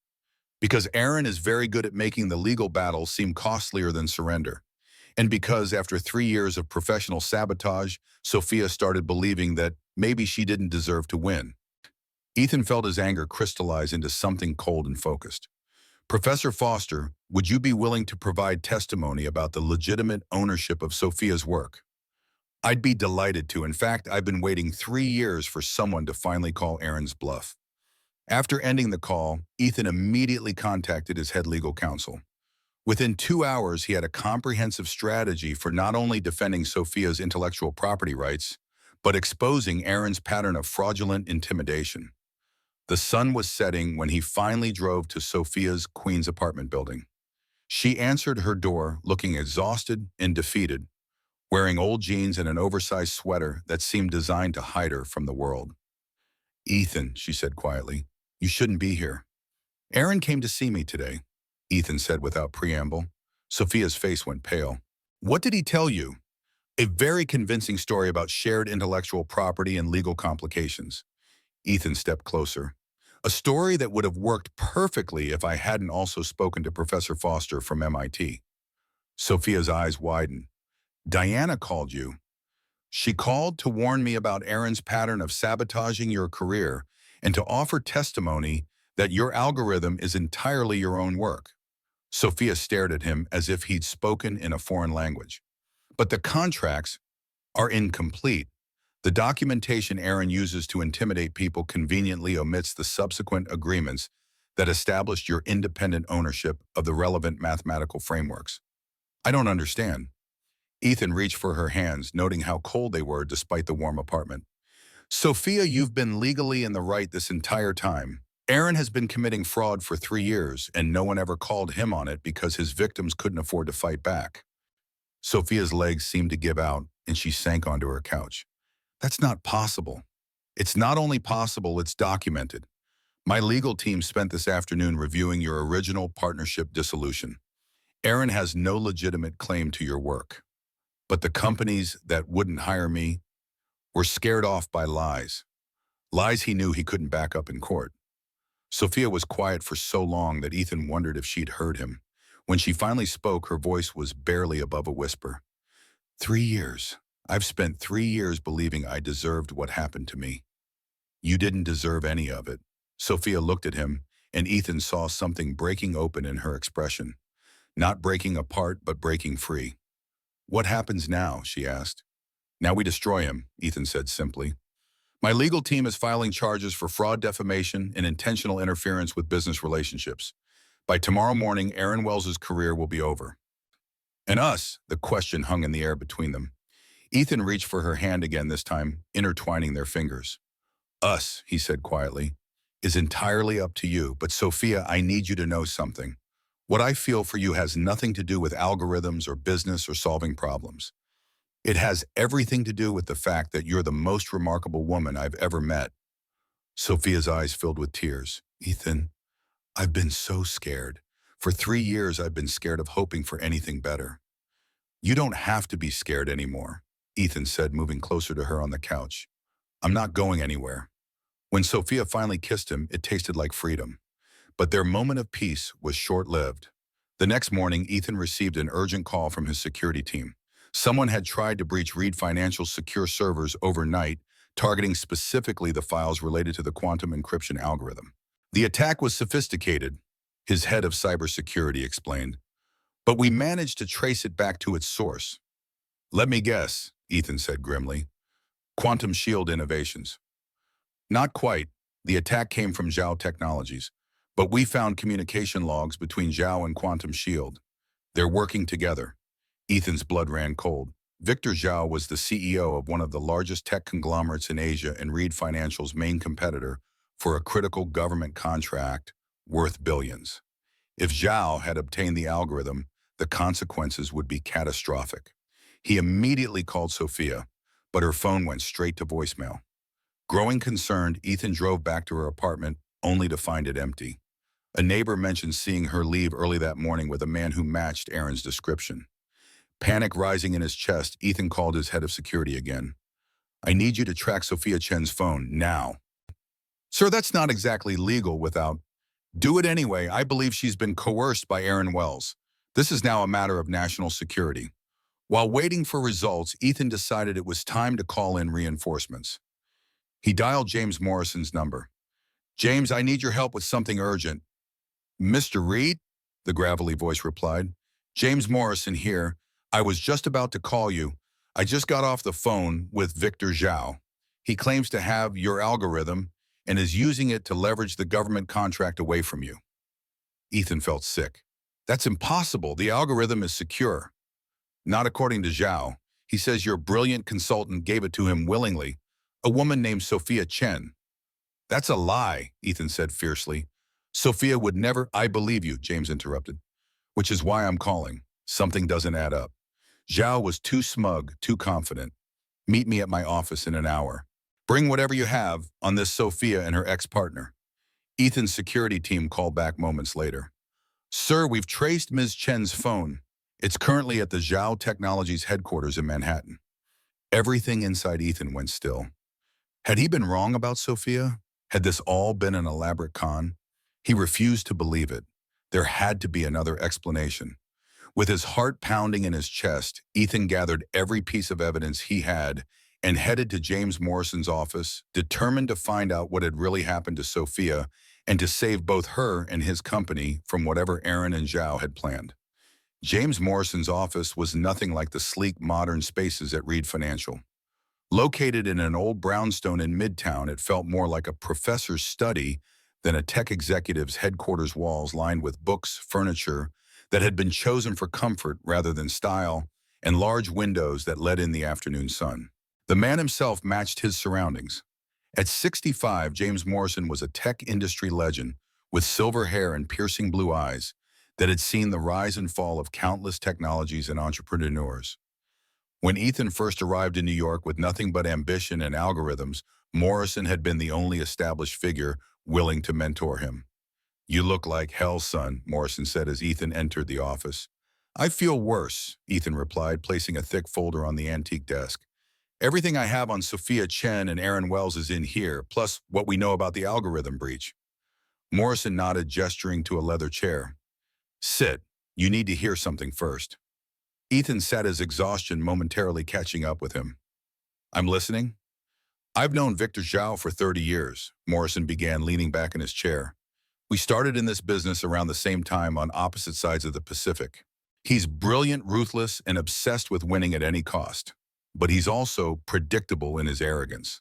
Because Aaron is very good at making the legal battle seem costlier than surrender. And because after 3 years of professional sabotage, Sophia started believing that maybe she didn't deserve to win. Ethan felt his anger crystallize into something cold and focused. Professor Foster, would you be willing to provide testimony about the legitimate ownership of Sophia's work? I'd be delighted to. In fact, I've been waiting 3 years for someone to finally call Aaron's bluff. After ending the call, Ethan immediately contacted his head legal counsel. Within 2 hours, he had a comprehensive strategy for not only defending Sophia's intellectual property rights, but exposing Aaron's pattern of fraudulent intimidation. The sun was setting when he finally drove to Sophia's Queens apartment building. She answered her door looking exhausted and defeated, wearing old jeans and an oversized sweater that seemed designed to hide her from the world. "Ethan," she said quietly, "you shouldn't be here." "Aaron came to see me today," Ethan said without preamble. Sophia's face went pale. "What did he tell you?" "A very convincing story about shared intellectual property and legal complications." Ethan stepped closer. "A story that would have worked perfectly if I hadn't also spoken to Professor Foster from MIT. Sophia's eyes widened. "Diana called you." "She called to warn me about Aaron's pattern of sabotaging your career and to offer testimony that your algorithm is entirely your own work." Sophia stared at him as if he'd spoken in a foreign language. "But the contracts are incomplete. The documentation Aaron uses to intimidate people conveniently omits the subsequent agreements that established your independent ownership of the relevant mathematical frameworks." "I don't understand." Ethan reached for her hands, noting how cold they were despite the warm apartment. "Sophia, you've been legally in the right this entire time. Aaron has been committing fraud for 3 years, and no one ever called him on it because his victims couldn't afford to fight back." Sophia's legs seemed to give out, and she sank onto her couch. "That's not possible." "It's not only possible, it's documented. My legal team spent this afternoon reviewing your original partnership dissolution. Aaron has no legitimate claim to your work. But the companies that wouldn't hire me were scared off by lies. Lies he knew he couldn't back up in court." Sophia was quiet for so long that Ethan wondered if she'd heard him. When she finally spoke, her voice was barely above a whisper. 3 years. I've spent 3 years believing I deserved what happened to me." "You didn't deserve any of it." Sophia looked at him, and Ethan saw something breaking open in her expression. Not breaking apart, but breaking free. "What happens now?" she asked. "Now we destroy him," Ethan said simply. "My legal team is filing charges for fraud, defamation, and intentional interference with business relationships. By tomorrow morning, Aaron Wells's career will be over." "And us?" The question hung in the air between them. Ethan reached for her hand again, this time intertwining their fingers. "Us," he said quietly, "is entirely up to you, but Sophia, I need you to know something. What I feel for you has nothing to do with algorithms or business or solving problems. It has everything to do with the fact that you're the most remarkable woman I've ever met." Sophia's eyes filled with tears. "Ethan, I've been so scared. For 3 years, I've been scared of hoping for anything better." "You don't have to be scared anymore," Ethan said, moving closer to her on the couch. "I'm not going anywhere." When Sophia finally kissed him, it tasted like freedom. But their moment of peace was short-lived. The next morning, Ethan received an urgent call from his security team. Someone had tried to breach Reed Financial's secure servers overnight, targeting specifically the files related to the quantum encryption algorithm. "The attack was sophisticated," his head of cybersecurity explained, "but we managed to trace it back to its source." "Let me guess," Ethan said grimly. "Quantum Shield Innovations." "Not quite. The attack came from Zhao Technologies, but we found communication logs between Zhao and Quantum Shield. They're working together." Ethan's blood ran cold. Victor Zhao was the CEO of one of the largest tech conglomerates in Asia and Reed Financial's main competitor for a critical government contract worth billions. If Zhao had obtained the algorithm, the consequences would be catastrophic. He immediately called Sophia, but her phone went straight to voicemail. Growing concerned, Ethan drove back to her apartment only to find it empty. A neighbor mentioned seeing her leave early that morning with a man who matched Aaron's description. Panic rising in his chest, Ethan called his head of security again. "I need you to track Sophia Chen's phone, now." "Sir, that's not exactly legal without—" "Do it anyway. I believe she's been coerced by Aaron Wells. This is now a matter of national security." While waiting for results, Ethan decided it was time to call in reinforcements. He dialed James Morrison's number. "James, I need your help with something urgent." Mr. Reed, the gravelly voice replied. James Morrison here. I was just about to call you. I just got off the phone with Victor Zhao. He claims to have your algorithm and is using it to leverage the government contract away from you. Ethan felt sick. That's impossible. The algorithm is secure. Not according to Zhao. He says your brilliant consultant gave it to him willingly. A woman named Sophia Chen. That's a lie, Ethan said fiercely. Sophia would never— I believe you, James interrupted. Which is why I'm calling. Something doesn't add up. Zhao was too smug, too confident. Meet me at my office in an hour. Bring whatever you have on this Sophia and her ex-partner. Ethan's security team called back moments later. Sir, we've traced Ms. Chen's phone. It's currently at the Zhao Technologies headquarters in Manhattan. Everything inside Ethan went still. Had he been wrong about Sophia? Had this all been an elaborate con? He refused to believe it. There had to be another explanation. With his heart pounding in his chest, Ethan gathered every piece of evidence he had and headed to James Morrison's office, determined to find out what had really happened to Sophia and to save both her and his company from whatever Aaron and Zhao had planned. James Morrison's office was nothing like the sleek, modern spaces at Reed Financial. Located in an old brownstone in Midtown, it felt more like a professor's study than a tech executive's headquarters, walls lined with books, furniture that had been chosen for comfort rather than style, and large windows that let in the afternoon sun. The man himself matched his surroundings. At 65, James Morrison was a tech industry legend with silver hair and piercing blue eyes that had seen the rise and fall of countless technologies and entrepreneurs. When Ethan first arrived in New York with nothing but ambition and algorithms, Morrison had been the only established figure willing to mentor him. You look like hell, son, Morrison said as Ethan entered the office. I feel worse, Ethan replied, placing a thick folder on the antique desk. Everything I have on Sophia Chen and Aaron Wells is in here, plus what we know about the algorithm breach. Morrison nodded, gesturing to a leather chair. Sit. You need to hear something first. Ethan sat, his exhaustion momentarily catching up with him. I'm listening. I've known Victor Zhao for 30 years, Morrison began, leaning back in his chair. We started in this business around the same time on opposite sides of the Pacific. He's brilliant, ruthless, and obsessed with winning at any cost. But he's also predictable in his arrogance.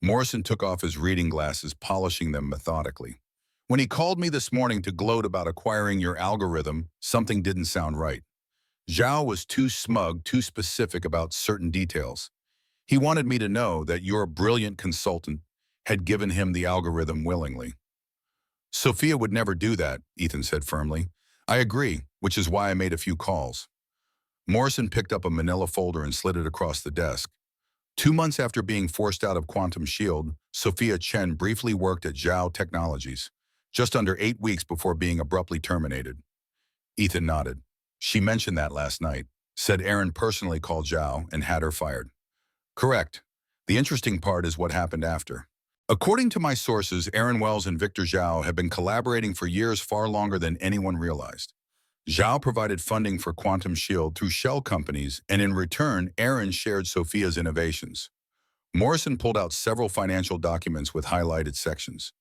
Morrison took off his reading glasses, polishing them methodically. When he called me this morning to gloat about acquiring your algorithm, something didn't sound right. Zhao was too smug, too specific about certain details. He wanted me to know that your brilliant consultant had given him the algorithm willingly. Sophia would never do that, Ethan said firmly. I agree, which is why I made a few calls. Morrison picked up a manila folder and slid it across the desk. 2 months after being forced out of Quantum Shield, Sophia Chen briefly worked at Zhao Technologies, just under 8 weeks before being abruptly terminated. Ethan nodded. She mentioned that last night, said Aaron personally called Zhao and had her fired. Correct. The interesting part is what happened after. According to my sources, Aaron Wells and Victor Zhao have been collaborating for years, far longer than anyone realized. Zhao provided funding for Quantum Shield through shell companies, and in return, Aaron shared Sophia's innovations. Morrison pulled out several financial documents with highlighted sections.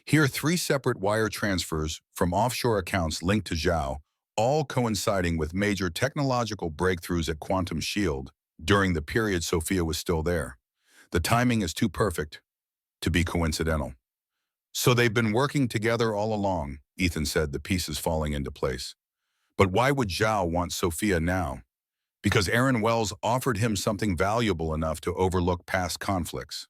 Here, 3 separate wire transfers from offshore accounts linked to Zhao, all coinciding with major technological breakthroughs at Quantum Shield during the period Sophia was still there. The timing is too perfect to be coincidental. So they've been working together all along, Ethan said, the pieces falling into place. But why would Zhao want Sophia now? Because Aaron Wells offered him something valuable enough to overlook past conflicts.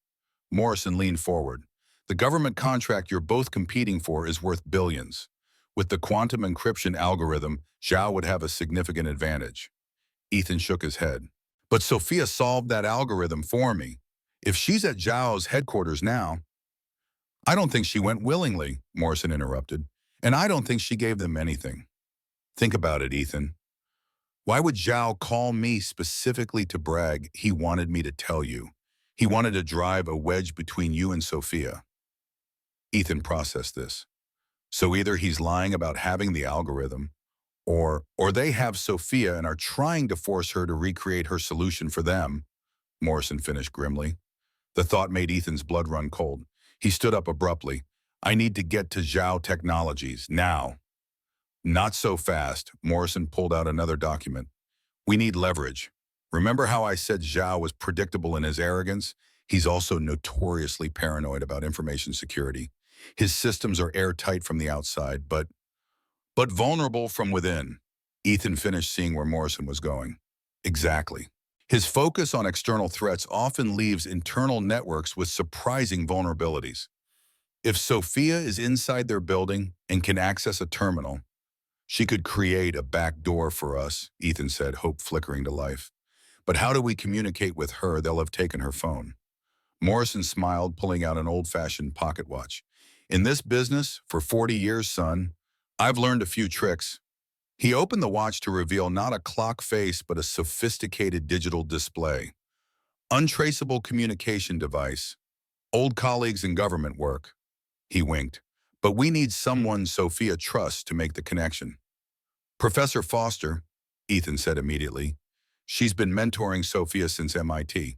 Morrison leaned forward. The government contract you're both competing for is worth billions. With the quantum encryption algorithm, Zhao would have a significant advantage. Ethan shook his head. But Sophia solved that algorithm for me. If she's at Zhao's headquarters now— I don't think she went willingly, Morrison interrupted. And I don't think she gave them anything. Think about it, Ethan. Why would Zhao call me specifically to brag he wanted me to tell you? He wanted to drive a wedge between you and Sophia. Ethan processed this. So either he's lying about having the algorithm, or they have Sophia and are trying to force her to recreate her solution for them, Morrison finished grimly. The thought made Ethan's blood run cold. He stood up abruptly. I need to get to Zhao Technologies, now. Not so fast, Morrison pulled out another document. We need leverage. Remember how I said Zhao was predictable in his arrogance? He's also notoriously paranoid about information security. His systems are airtight from the outside, but vulnerable from within. Ethan finished seeing where Morrison was going. Exactly. His focus on external threats often leaves internal networks with surprising vulnerabilities. If Sophia is inside their building and can access a terminal, she could create a back door for us, Ethan said, hope flickering to life. But how do we communicate with her? They'll have taken her phone. Morrison smiled, pulling out an old-fashioned pocket watch. In this business, for 40 years, son, I've learned a few tricks. He opened the watch to reveal not a clock face, but a sophisticated digital display. Untraceable communication device. Old colleagues in government work. He winked. But we need someone Sophia trusts to make the connection. Professor Foster, Ethan said immediately. She's been mentoring Sophia since MIT.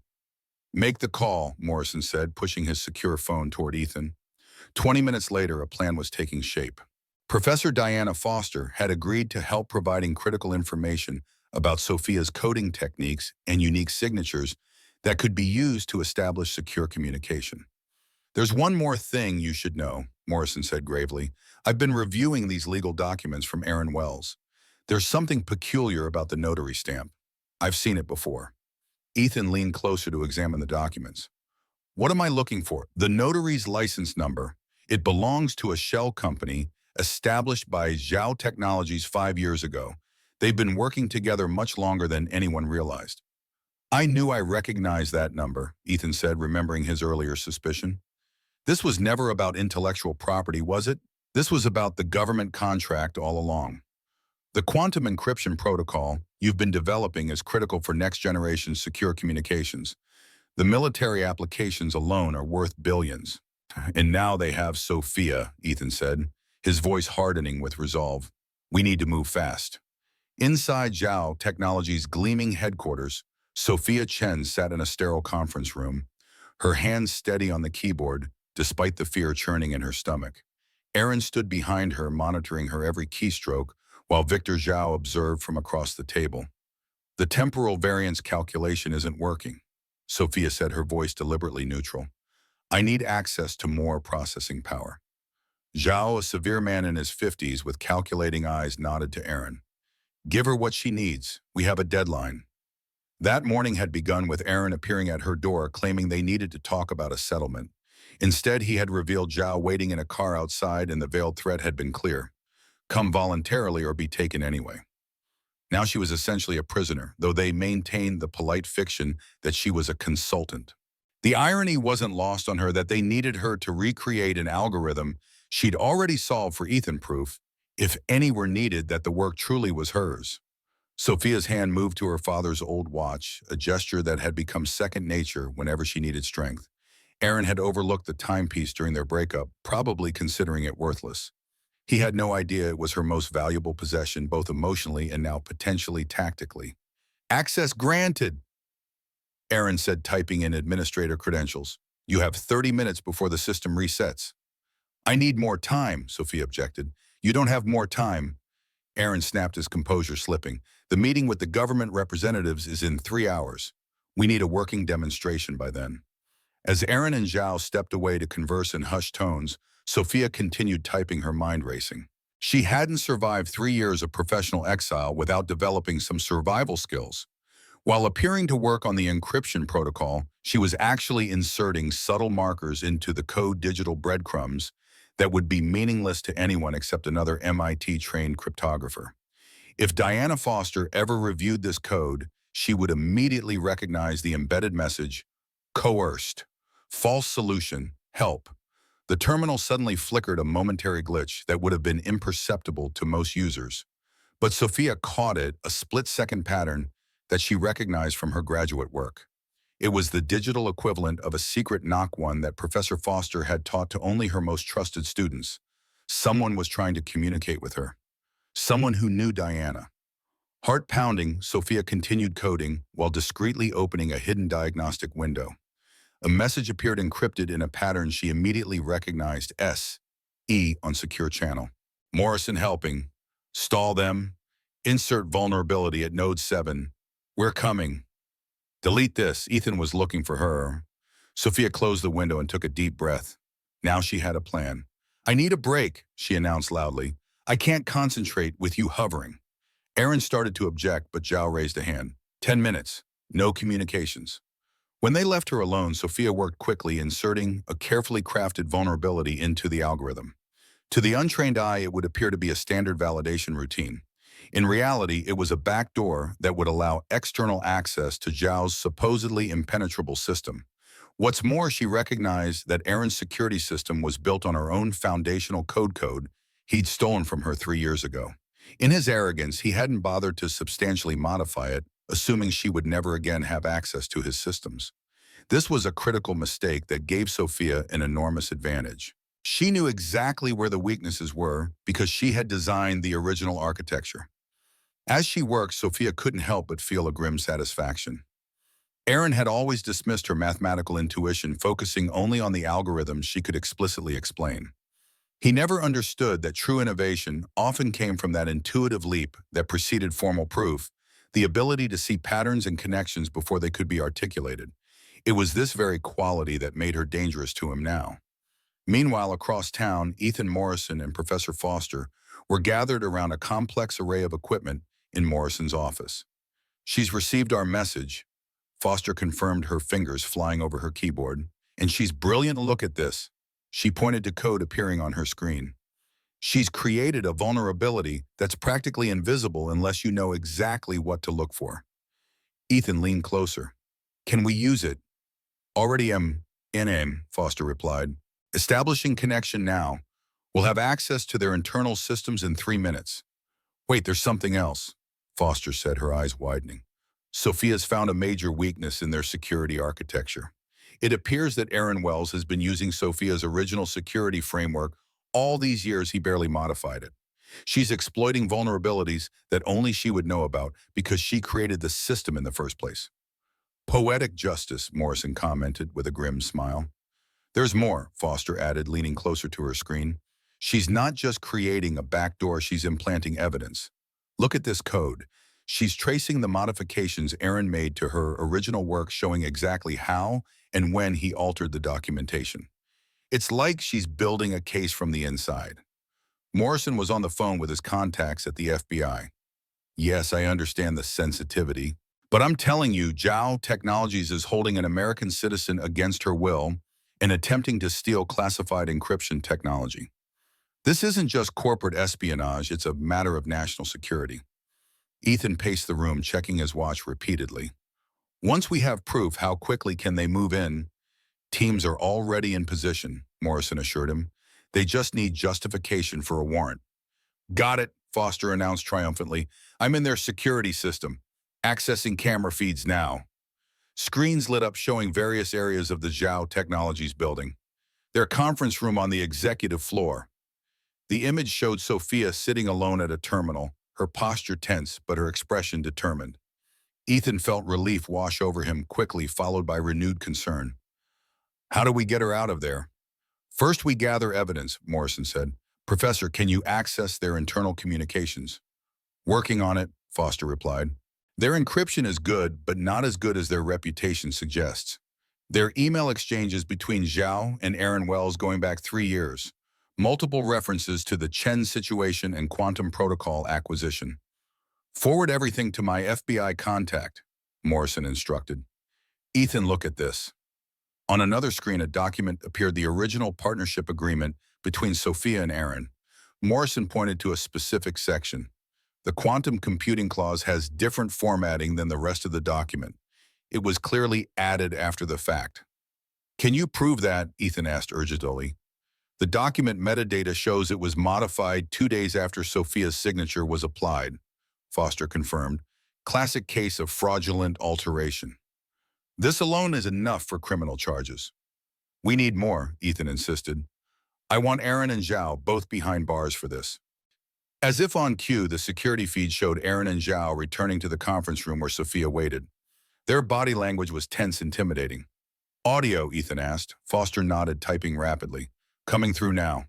Make the call, Morrison said, pushing his secure phone toward Ethan. 20 minutes later, a plan was taking shape. Professor Diana Foster had agreed to help providing critical information about Sophia's coding techniques and unique signatures that could be used to establish secure communication. There's one more thing you should know, Morrison said gravely. I've been reviewing these legal documents from Aaron Wells. There's something peculiar about the notary stamp. I've seen it before. Ethan leaned closer to examine the documents. What am I looking for? The notary's license number. It belongs to a shell company established by Zhao Technologies 5 years ago. They've been working together much longer than anyone realized. I knew I recognized that number, Ethan said, remembering his earlier suspicion. This was never about intellectual property, was it? This was about the government contract all along. The quantum encryption protocol you've been developing is critical for next-generation secure communications. The military applications alone are worth billions. And now they have Sophia, Ethan said, his voice hardening with resolve. We need to move fast. Inside Zhao Technologies' gleaming headquarters, Sophia Chen sat in a sterile conference room, her hands steady on the keyboard, despite the fear churning in her stomach. Aaron stood behind her, monitoring her every keystroke, while Victor Zhao observed from across the table. The temporal variance calculation isn't working, Sophia said, her voice deliberately neutral. I need access to more processing power. Zhao, a severe man in his 50s with calculating eyes, nodded to Aaron. Give her what she needs. We have a deadline. That morning had begun with Aaron appearing at her door, claiming they needed to talk about a settlement. Instead, he had revealed Zhao waiting in a car outside, and the veiled threat had been clear. Come voluntarily or be taken anyway. Now she was essentially a prisoner, though they maintained the polite fiction that she was a consultant. The irony wasn't lost on her that they needed her to recreate an algorithm she'd already solved for Ethan, proof, if any were needed, that the work truly was hers. Sophia's hand moved to her father's old watch, a gesture that had become second nature whenever she needed strength. Aaron had overlooked the timepiece during their breakup, probably considering it worthless. He had no idea it was her most valuable possession, both emotionally and now potentially tactically. Access granted, Aaron said, typing in administrator credentials. You have 30 minutes before the system resets. I need more time, Sophia objected. You don't have more time. Aaron snapped, his composure slipping. The meeting with the government representatives is in 3 hours. We need a working demonstration by then. As Aaron and Zhao stepped away to converse in hushed tones, Sophia continued typing, her mind racing. She hadn't survived 3 years of professional exile without developing some survival skills. While appearing to work on the encryption protocol, she was actually inserting subtle markers into the code, digital breadcrumbs that would be meaningless to anyone except another MIT-trained cryptographer. If Diana Foster ever reviewed this code, she would immediately recognize the embedded message, coerced, false solution, help. The terminal suddenly flickered, a momentary glitch that would have been imperceptible to most users. But Sophia caught it, a split-second pattern that she recognized from her graduate work. It was the digital equivalent of a secret knock, one that Professor Foster had taught to only her most trusted students. Someone was trying to communicate with her. Someone who knew Diana. Heart pounding, Sophia continued coding while discreetly opening a hidden diagnostic window. A message appeared encrypted in a pattern she immediately recognized: S, E on secure channel. Morrison helping. Stall them. Insert vulnerability at node 7. We're coming. Delete this. Ethan was looking for her. Sophia closed the window and took a deep breath. Now she had a plan. I need a break, she announced loudly. I can't concentrate with you hovering. Aaron started to object, but Zhao raised a hand. 10 minutes. No communications. When they left her alone, Sophia worked quickly, inserting a carefully crafted vulnerability into the algorithm. To the untrained eye, it would appear to be a standard validation routine. In reality, it was a backdoor that would allow external access to Zhao's supposedly impenetrable system. What's more, she recognized that Aaron's security system was built on her own foundational code he'd stolen from her 3 years ago. In his arrogance, he hadn't bothered to substantially modify it, assuming she would never again have access to his systems. This was a critical mistake that gave Sophia an enormous advantage. She knew exactly where the weaknesses were because she had designed the original architecture. As she worked, Sophia couldn't help but feel a grim satisfaction. Aaron had always dismissed her mathematical intuition, focusing only on the algorithms she could explicitly explain. He never understood that true innovation often came from that intuitive leap that preceded formal proof, the ability to see patterns and connections before they could be articulated. It was this very quality that made her dangerous to him now. Meanwhile, across town, Ethan Morrison and Professor Foster were gathered around a complex array of equipment in Morrison's office. She's received our message, Foster confirmed, her fingers flying over her keyboard. And she's brilliant. Look at this. She pointed to code appearing on her screen. She's created a vulnerability that's practically invisible unless you know exactly what to look for. Ethan leaned closer. Can we use it? Already am in aim, Foster replied. Establishing connection now. We'll have access to their internal systems in 3 minutes. Wait, there's something else, Foster said, her eyes widening. Sophia's found a major weakness in their security architecture. It appears that Aaron Wells has been using Sophia's original security framework all these years. He barely modified it. She's exploiting vulnerabilities that only she would know about because she created the system in the first place. Poetic justice, Morrison commented with a grim smile. There's more, Foster added, leaning closer to her screen. She's not just creating a backdoor, she's implanting evidence. Look at this code. She's tracing the modifications Aaron made to her original work, showing exactly how and when he altered the documentation. It's like she's building a case from the inside. Morrison was on the phone with his contacts at the FBI. Yes, I understand the sensitivity, but I'm telling you, Zhao Technologies is holding an American citizen against her will and attempting to steal classified encryption technology. This isn't just corporate espionage, it's a matter of national security. Ethan paced the room, checking his watch repeatedly. Once we have proof, how quickly can they move in? Teams are already in position, Morrison assured him. They just need justification for a warrant. Got it, Foster announced triumphantly. I'm in their security system, accessing camera feeds now. Screens lit up showing various areas of the Zhao Technologies building. Their conference room on the executive floor. The image showed Sophia sitting alone at a terminal, her posture tense but her expression determined. Ethan felt relief wash over him quickly, followed by renewed concern. How do we get her out of there? First, we gather evidence, Morrison said. Professor, can you access their internal communications? Working on it, Foster replied. Their encryption is good, but not as good as their reputation suggests. Their email exchanges between Zhao and Aaron Wells going back 3 years. Multiple references to the Chen situation and quantum protocol acquisition. Forward everything to my FBI contact, Morrison instructed. Ethan, look at this. On another screen, a document appeared, the original partnership agreement between Sophia and Aaron. Morrison pointed to a specific section. The quantum computing clause has different formatting than the rest of the document. It was clearly added after the fact. Can you prove that? Ethan asked urgently. The document metadata shows it was modified 2 days after Sophia's signature was applied, Foster confirmed. Classic case of fraudulent alteration. This alone is enough for criminal charges. We need more, Ethan insisted. I want Aaron and Zhao both behind bars for this. As if on cue, the security feed showed Aaron and Zhao returning to the conference room where Sophia waited. Their body language was tense, intimidating. Audio, Ethan asked. Foster nodded, typing rapidly. Coming through now.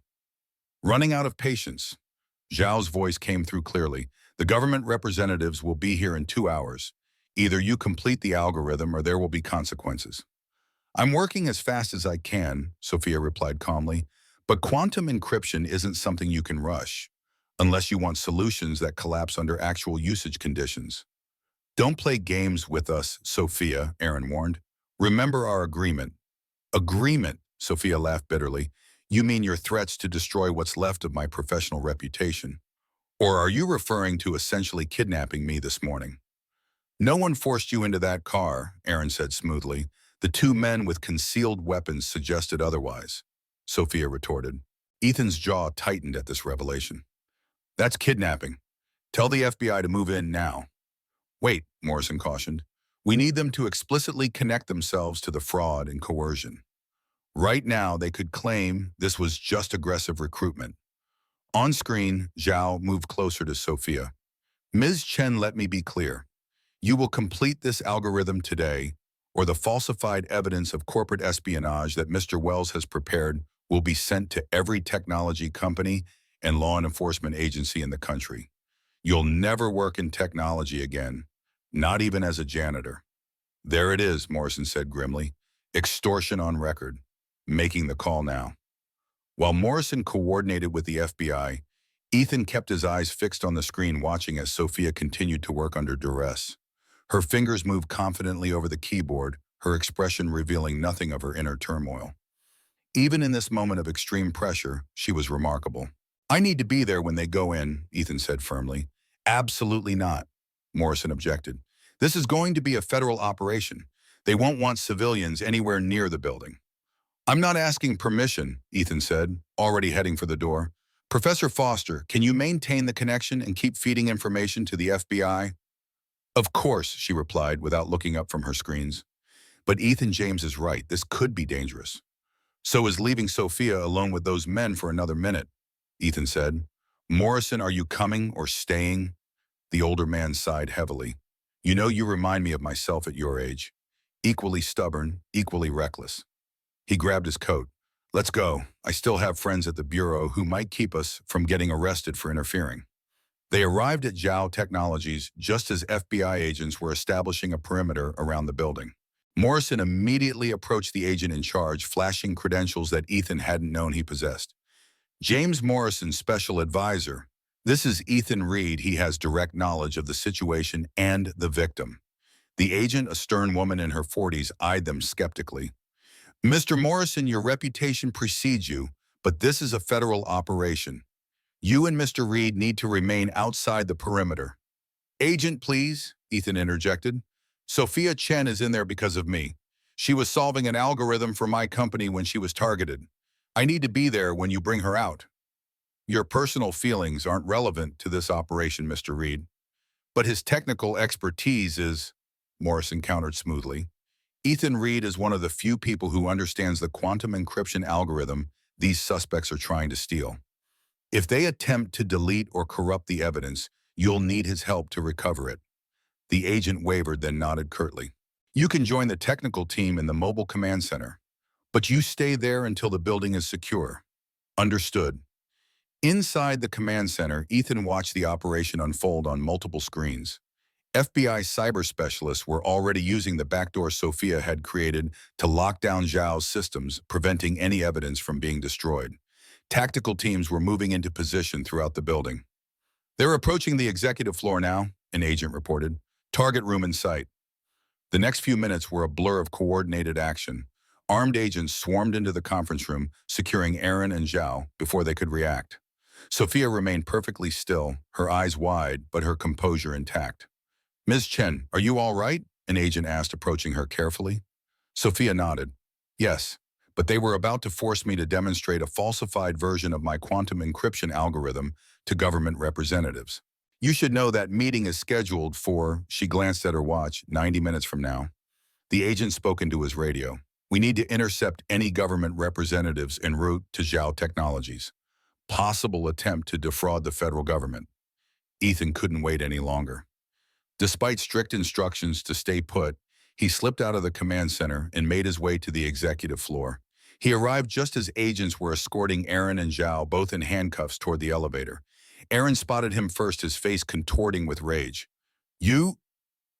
Running out of patience. Zhao's voice came through clearly. The government representatives will be here in 2 hours. Either you complete the algorithm or there will be consequences. I'm working as fast as I can, Sophia replied calmly, but quantum encryption isn't something you can rush, unless you want solutions that collapse under actual usage conditions. Don't play games with us, Sophia, Aaron warned. Remember our agreement. Agreement, Sophia laughed bitterly. You mean your threats to destroy what's left of my professional reputation? Or are you referring to essentially kidnapping me this morning? No one forced you into that car, Aaron said smoothly. The two men with concealed weapons suggested otherwise, Sophia retorted. Ethan's jaw tightened at this revelation. That's kidnapping. Tell the FBI to move in now. Wait, Morrison cautioned. We need them to explicitly connect themselves to the fraud and coercion. Right now, they could claim this was just aggressive recruitment. On screen, Zhao moved closer to Sophia. Ms. Chen, let me be clear. You will complete this algorithm today, or the falsified evidence of corporate espionage that Mr. Wells has prepared will be sent to every technology company and law enforcement agency in the country. You'll never work in technology again, not even as a janitor. There it is, Morrison said grimly. Extortion on record. Making the call now. While Morrison coordinated with the FBI, Ethan kept his eyes fixed on the screen watching as Sophia continued to work under duress. Her fingers moved confidently over the keyboard, her expression revealing nothing of her inner turmoil. Even in this moment of extreme pressure, she was remarkable. I need to be there when they go in, Ethan said firmly. Absolutely not, Morrison objected. This is going to be a federal operation. They won't want civilians anywhere near the building. I'm not asking permission, Ethan said, already heading for the door. Professor Foster, can you maintain the connection and keep feeding information to the FBI? Of course, she replied without looking up from her screens. But Ethan James is right, this could be dangerous. So is leaving Sophia alone with those men for another minute, Ethan said. Morrison, are you coming or staying? The older man sighed heavily. You know, you remind me of myself at your age. Equally stubborn, equally reckless. He grabbed his coat. Let's go. I still have friends at the Bureau who might keep us from getting arrested for interfering. They arrived at Zhao Technologies just as FBI agents were establishing a perimeter around the building. Morrison immediately approached the agent in charge, flashing credentials that Ethan hadn't known he possessed. James Morrison, special advisor. This is Ethan Reed. He has direct knowledge of the situation and the victim. The agent, a stern woman in her 40s, eyed them skeptically. Mr. Morrison, your reputation precedes you, but this is a federal operation. You and Mr. Reed need to remain outside the perimeter. Agent, please, Ethan interjected. Sophia Chen is in there because of me. She was solving an algorithm for my company when she was targeted. I need to be there when you bring her out. Your personal feelings aren't relevant to this operation, Mr. Reed. But his technical expertise is, Morrison countered smoothly. Ethan Reed is one of the few people who understands the quantum encryption algorithm these suspects are trying to steal. If they attempt to delete or corrupt the evidence, you'll need his help to recover it. The agent wavered, then nodded curtly. You can join the technical team in the mobile command center, but you stay there until the building is secure. Understood. Inside the command center, Ethan watched the operation unfold on multiple screens. FBI cyber specialists were already using the backdoor Sophia had created to lock down Zhao's systems, preventing any evidence from being destroyed. Tactical teams were moving into position throughout the building. They're approaching the executive floor now, an agent reported. Target room in sight. The next few minutes were a blur of coordinated action. Armed agents swarmed into the conference room, securing Aaron and Zhao before they could react. Sophia remained perfectly still, her eyes wide, but her composure intact. Ms. Chen, are you all right? An agent asked, approaching her carefully. Sophia nodded. Yes, but they were about to force me to demonstrate a falsified version of my quantum encryption algorithm to government representatives. You should know that meeting is scheduled for, she glanced at her watch, 90 minutes from now. The agent spoke into his radio. We need to intercept any government representatives en route to Zhao Technologies. Possible attempt to defraud the federal government. Ethan couldn't wait any longer. Despite strict instructions to stay put, he slipped out of the command center and made his way to the executive floor. He arrived just as agents were escorting Aaron and Zhao, both in handcuffs, toward the elevator. Aaron spotted him first, his face contorting with rage. "You?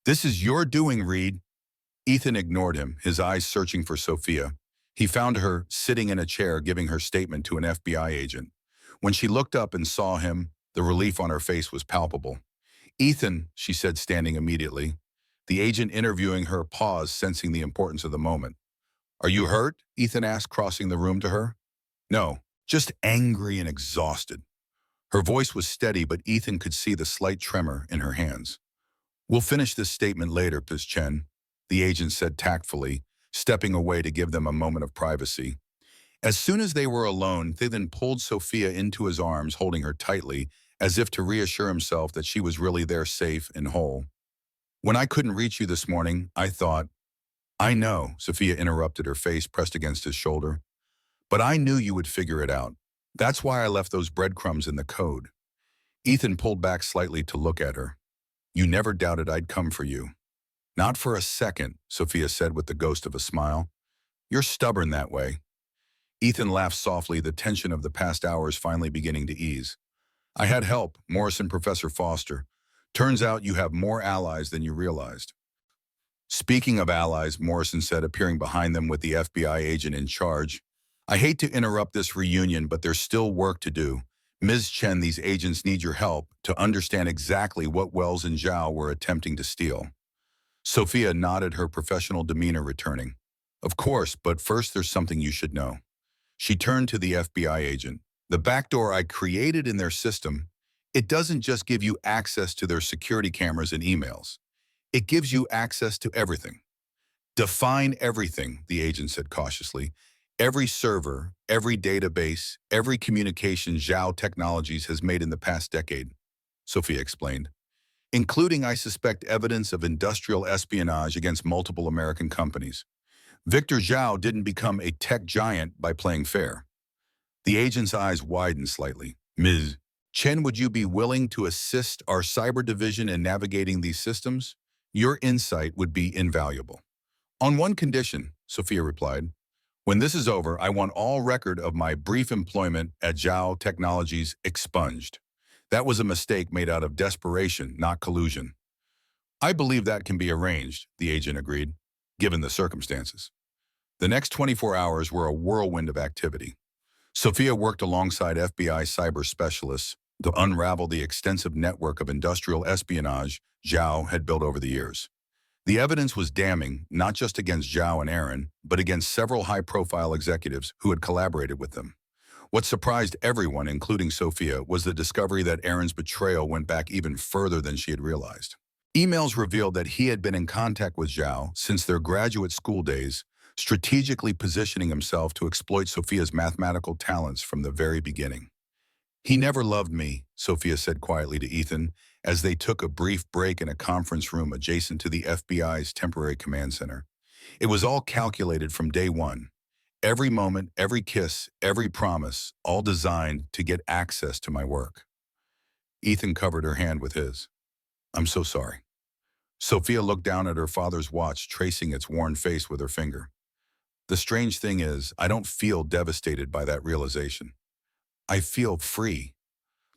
This is your doing, Reed." Ethan ignored him, his eyes searching for Sophia. He found her sitting in a chair giving her statement to an FBI agent. When she looked up and saw him, the relief on her face was palpable. "Ethan," she said, standing immediately. The agent interviewing her paused, sensing the importance of the moment. "Are you hurt?" Ethan asked, crossing the room to her. "No, just angry and exhausted." Her voice was steady, but Ethan could see the slight tremor in her hands. "We'll finish this statement later, Ms. Chen," the agent said tactfully, stepping away to give them a moment of privacy. As soon as they were alone, they then pulled Sophia into his arms, holding her tightly, as if to reassure himself that she was really there, safe and whole. "When I couldn't reach you this morning, I thought—" "I know," Sophia interrupted, her face pressed against his shoulder. "But I knew you would figure it out. That's why I left those breadcrumbs in the code." Ethan pulled back slightly to look at her. "You never doubted I'd come for you." "Not for a second," Sophia said with the ghost of a smile. "You're stubborn that way." Ethan laughed softly, the tension of the past hours finally beginning to ease. "I had help, Morris and Professor Foster. Turns out you have more allies than you realized." "Speaking of allies," Morrison said, appearing behind them with the FBI agent in charge, "I hate to interrupt this reunion, but there's still work to do. Ms. Chen, these agents need your help to understand exactly what Wells and Zhao were attempting to steal." Sophia nodded, her professional demeanor returning. "Of course, but first there's something you should know." She turned to the FBI agent. "The backdoor I created in their system, it doesn't just give you access to their security cameras and emails. It gives you access to everything." "Define everything," the agent said cautiously. "Every server, every database, every communication Zhao Technologies has made in the past decade," Sophia explained. "Including, I suspect, evidence of industrial espionage against multiple American companies. Victor Zhao didn't become a tech giant by playing fair." The agent's eyes widened slightly. "Ms. Chen, would you be willing to assist our cyber division in navigating these systems? Your insight would be invaluable." "On one condition," Sophia replied. "When this is over, I want all record of my brief employment at Zhao Technologies expunged. That was a mistake made out of desperation, not collusion." "I believe that can be arranged," the agent agreed, "given the circumstances." The next 24 hours were a whirlwind of activity. Sophia worked alongside FBI cyber specialists to unravel the extensive network of industrial espionage Zhao had built over the years. The evidence was damning, not just against Zhao and Aaron, but against several high-profile executives who had collaborated with them. What surprised everyone, including Sophia, was the discovery that Aaron's betrayal went back even further than she had realized. Emails revealed that he had been in contact with Zhao since their graduate school days, strategically positioning himself to exploit Sophia's mathematical talents from the very beginning. "He never loved me," Sophia said quietly to Ethan, as they took a brief break in a conference room adjacent to the FBI's temporary command center. "It was all calculated from day one. Every moment, every kiss, every promise, all designed to get access to my work." Ethan covered her hand with his. "I'm so sorry." Sophia looked down at her father's watch, tracing its worn face with her finger. "The strange thing is, I don't feel devastated by that realization. I feel free.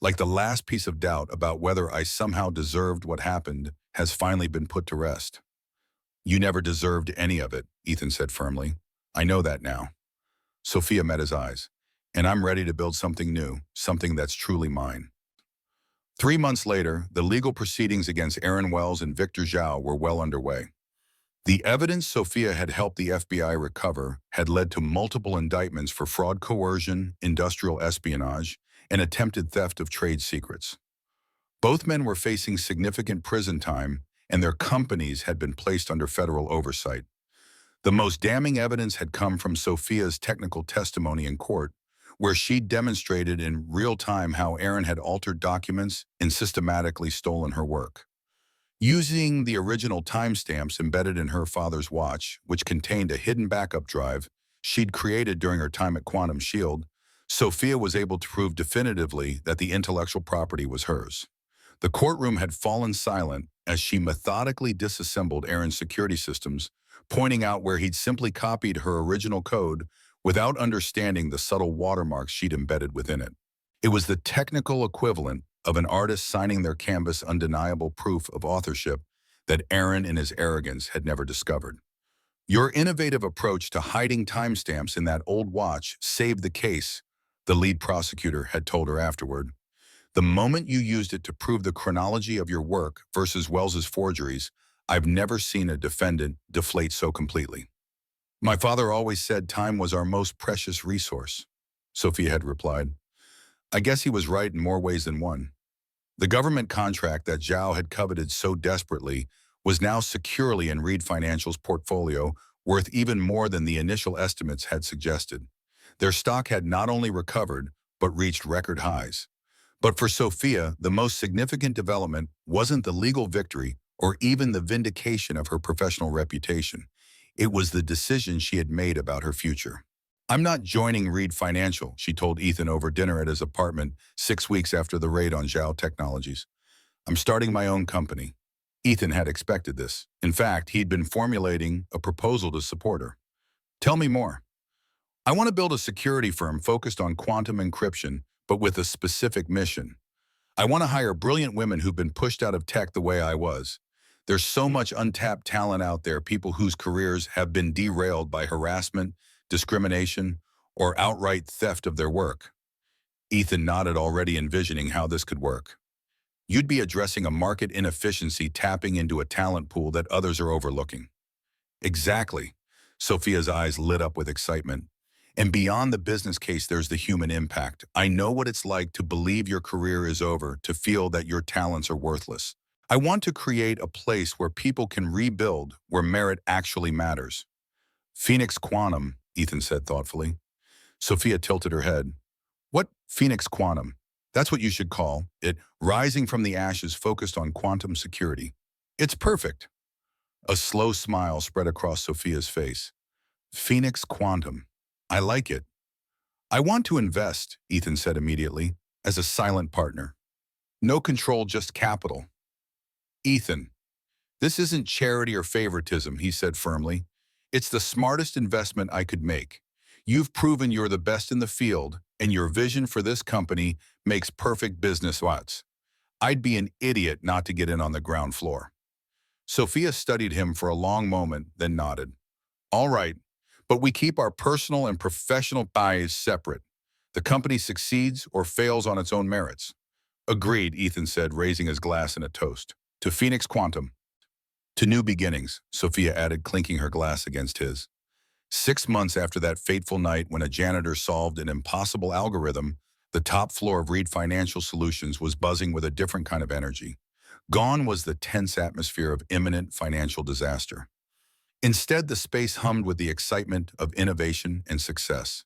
Like the last piece of doubt about whether I somehow deserved what happened has finally been put to rest." "You never deserved any of it," Ethan said firmly. "I know that now." Sophia met his eyes. "And I'm ready to build something new, something that's truly mine." 3 months later, the legal proceedings against Aaron Wells and Victor Zhao were well underway. The evidence Sophia had helped the FBI recover had led to multiple indictments for fraud, coercion, industrial espionage, and attempted theft of trade secrets. Both men were facing significant prison time, and their companies had been placed under federal oversight. The most damning evidence had come from Sophia's technical testimony in court, where she demonstrated in real time how Aaron had altered documents and systematically stolen her work. Using the original timestamps embedded in her father's watch, which contained a hidden backup drive she'd created during her time at Quantum Shield, Sophia was able to prove definitively that the intellectual property was hers. The courtroom had fallen silent as she methodically disassembled Aaron's security systems, pointing out where he'd simply copied her original code without understanding the subtle watermarks she'd embedded within it. It was the technical equivalent of an artist signing their canvas undeniable proof of authorship that Aaron in his arrogance had never discovered. Your innovative approach to hiding timestamps in that old watch saved the case, the lead prosecutor had told her afterward. The moment you used it to prove the chronology of your work versus Wells's forgeries, I've never seen a defendant deflate so completely. My father always said time was our most precious resource, Sophia had replied. I guess he was right in more ways than one. The government contract that Zhao had coveted so desperately was now securely in Reed Financial's portfolio, worth even more than the initial estimates had suggested. Their stock had not only recovered, but reached record highs. But for Sophia, the most significant development wasn't the legal victory or even the vindication of her professional reputation. It was the decision she had made about her future. I'm not joining Reed Financial, she told Ethan over dinner at his apartment 6 weeks after the raid on Zhao Technologies. I'm starting my own company. Ethan had expected this. In fact, he'd been formulating a proposal to support her. Tell me more. I want to build a security firm focused on quantum encryption, but with a specific mission. I want to hire brilliant women who've been pushed out of tech the way I was. There's so much untapped talent out there, people whose careers have been derailed by harassment, discrimination, or outright theft of their work. Ethan nodded, already envisioning how this could work. You'd be addressing a market inefficiency, tapping into a talent pool that others are overlooking. Exactly. Sophia's eyes lit up with excitement. And beyond the business case, there's the human impact. I know what it's like to believe your career is over, to feel that your talents are worthless. I want to create a place where people can rebuild, where merit actually matters. Phoenix Quantum, Ethan said thoughtfully. Sophia tilted her head. What Phoenix Quantum? That's what you should call it, rising from the ashes, focused on quantum security. It's perfect. A slow smile spread across Sophia's face. Phoenix Quantum. I like it. I want to invest, Ethan said immediately, as a silent partner. No control, just capital. Ethan, this isn't charity or favoritism, he said firmly. It's the smartest investment I could make. You've proven you're the best in the field, and your vision for this company makes perfect business sense. I'd be an idiot not to get in on the ground floor. Sophia studied him for a long moment, then nodded. All right, but we keep our personal and professional lives separate. The company succeeds or fails on its own merits. Agreed, Ethan said, raising his glass in a toast. To Phoenix Quantum. To new beginnings, Sophia added, clinking her glass against his. 6 months after that fateful night when a janitor solved an impossible algorithm, the top floor of Reed Financial Solutions was buzzing with a different kind of energy. Gone was the tense atmosphere of imminent financial disaster. Instead, the space hummed with the excitement of innovation and success.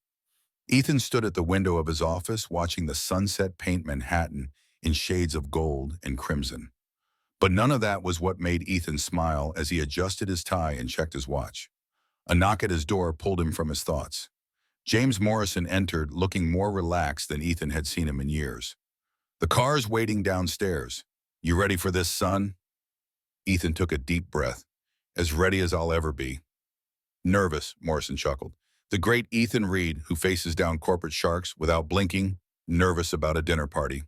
Ethan stood at the window of his office, watching the sunset paint Manhattan in shades of gold and crimson. But none of that was what made Ethan smile as he adjusted his tie and checked his watch. A knock at his door pulled him from his thoughts. James Morrison entered, looking more relaxed than Ethan had seen him in years. The car's waiting downstairs. You ready for this, son? Ethan took a deep breath. As ready as I'll ever be. Nervous, Morrison chuckled. The great Ethan Reed, who faces down corporate sharks without blinking, nervous about a dinner party.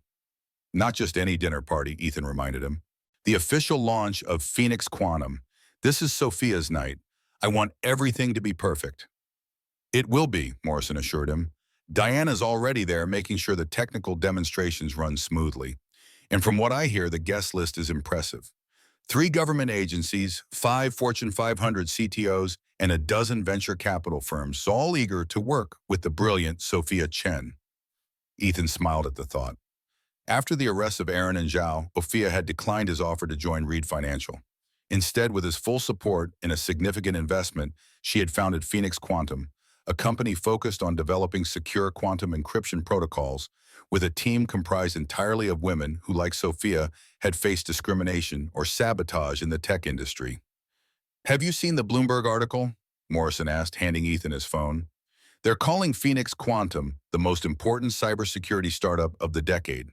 Not just any dinner party, Ethan reminded him. The official launch of Phoenix Quantum. This is Sophia's night. I want everything to be perfect. It will be, Morrison assured him. Diana's already there, making sure the technical demonstrations run smoothly. And from what I hear, the guest list is impressive. 3 government agencies, 5 Fortune 500 CTOs, and a dozen venture capital firms, all eager to work with the brilliant Sophia Chen. Ethan smiled at the thought. After the arrests of Aaron and Zhao, Sophia had declined his offer to join Reed Financial. Instead, with his full support and a significant investment, she had founded Phoenix Quantum, a company focused on developing secure quantum encryption protocols, with a team comprised entirely of women who, like Sophia, had faced discrimination or sabotage in the tech industry. Have you seen the Bloomberg article? Morrison asked, handing Ethan his phone. They're calling Phoenix Quantum the most important cybersecurity startup of the decade.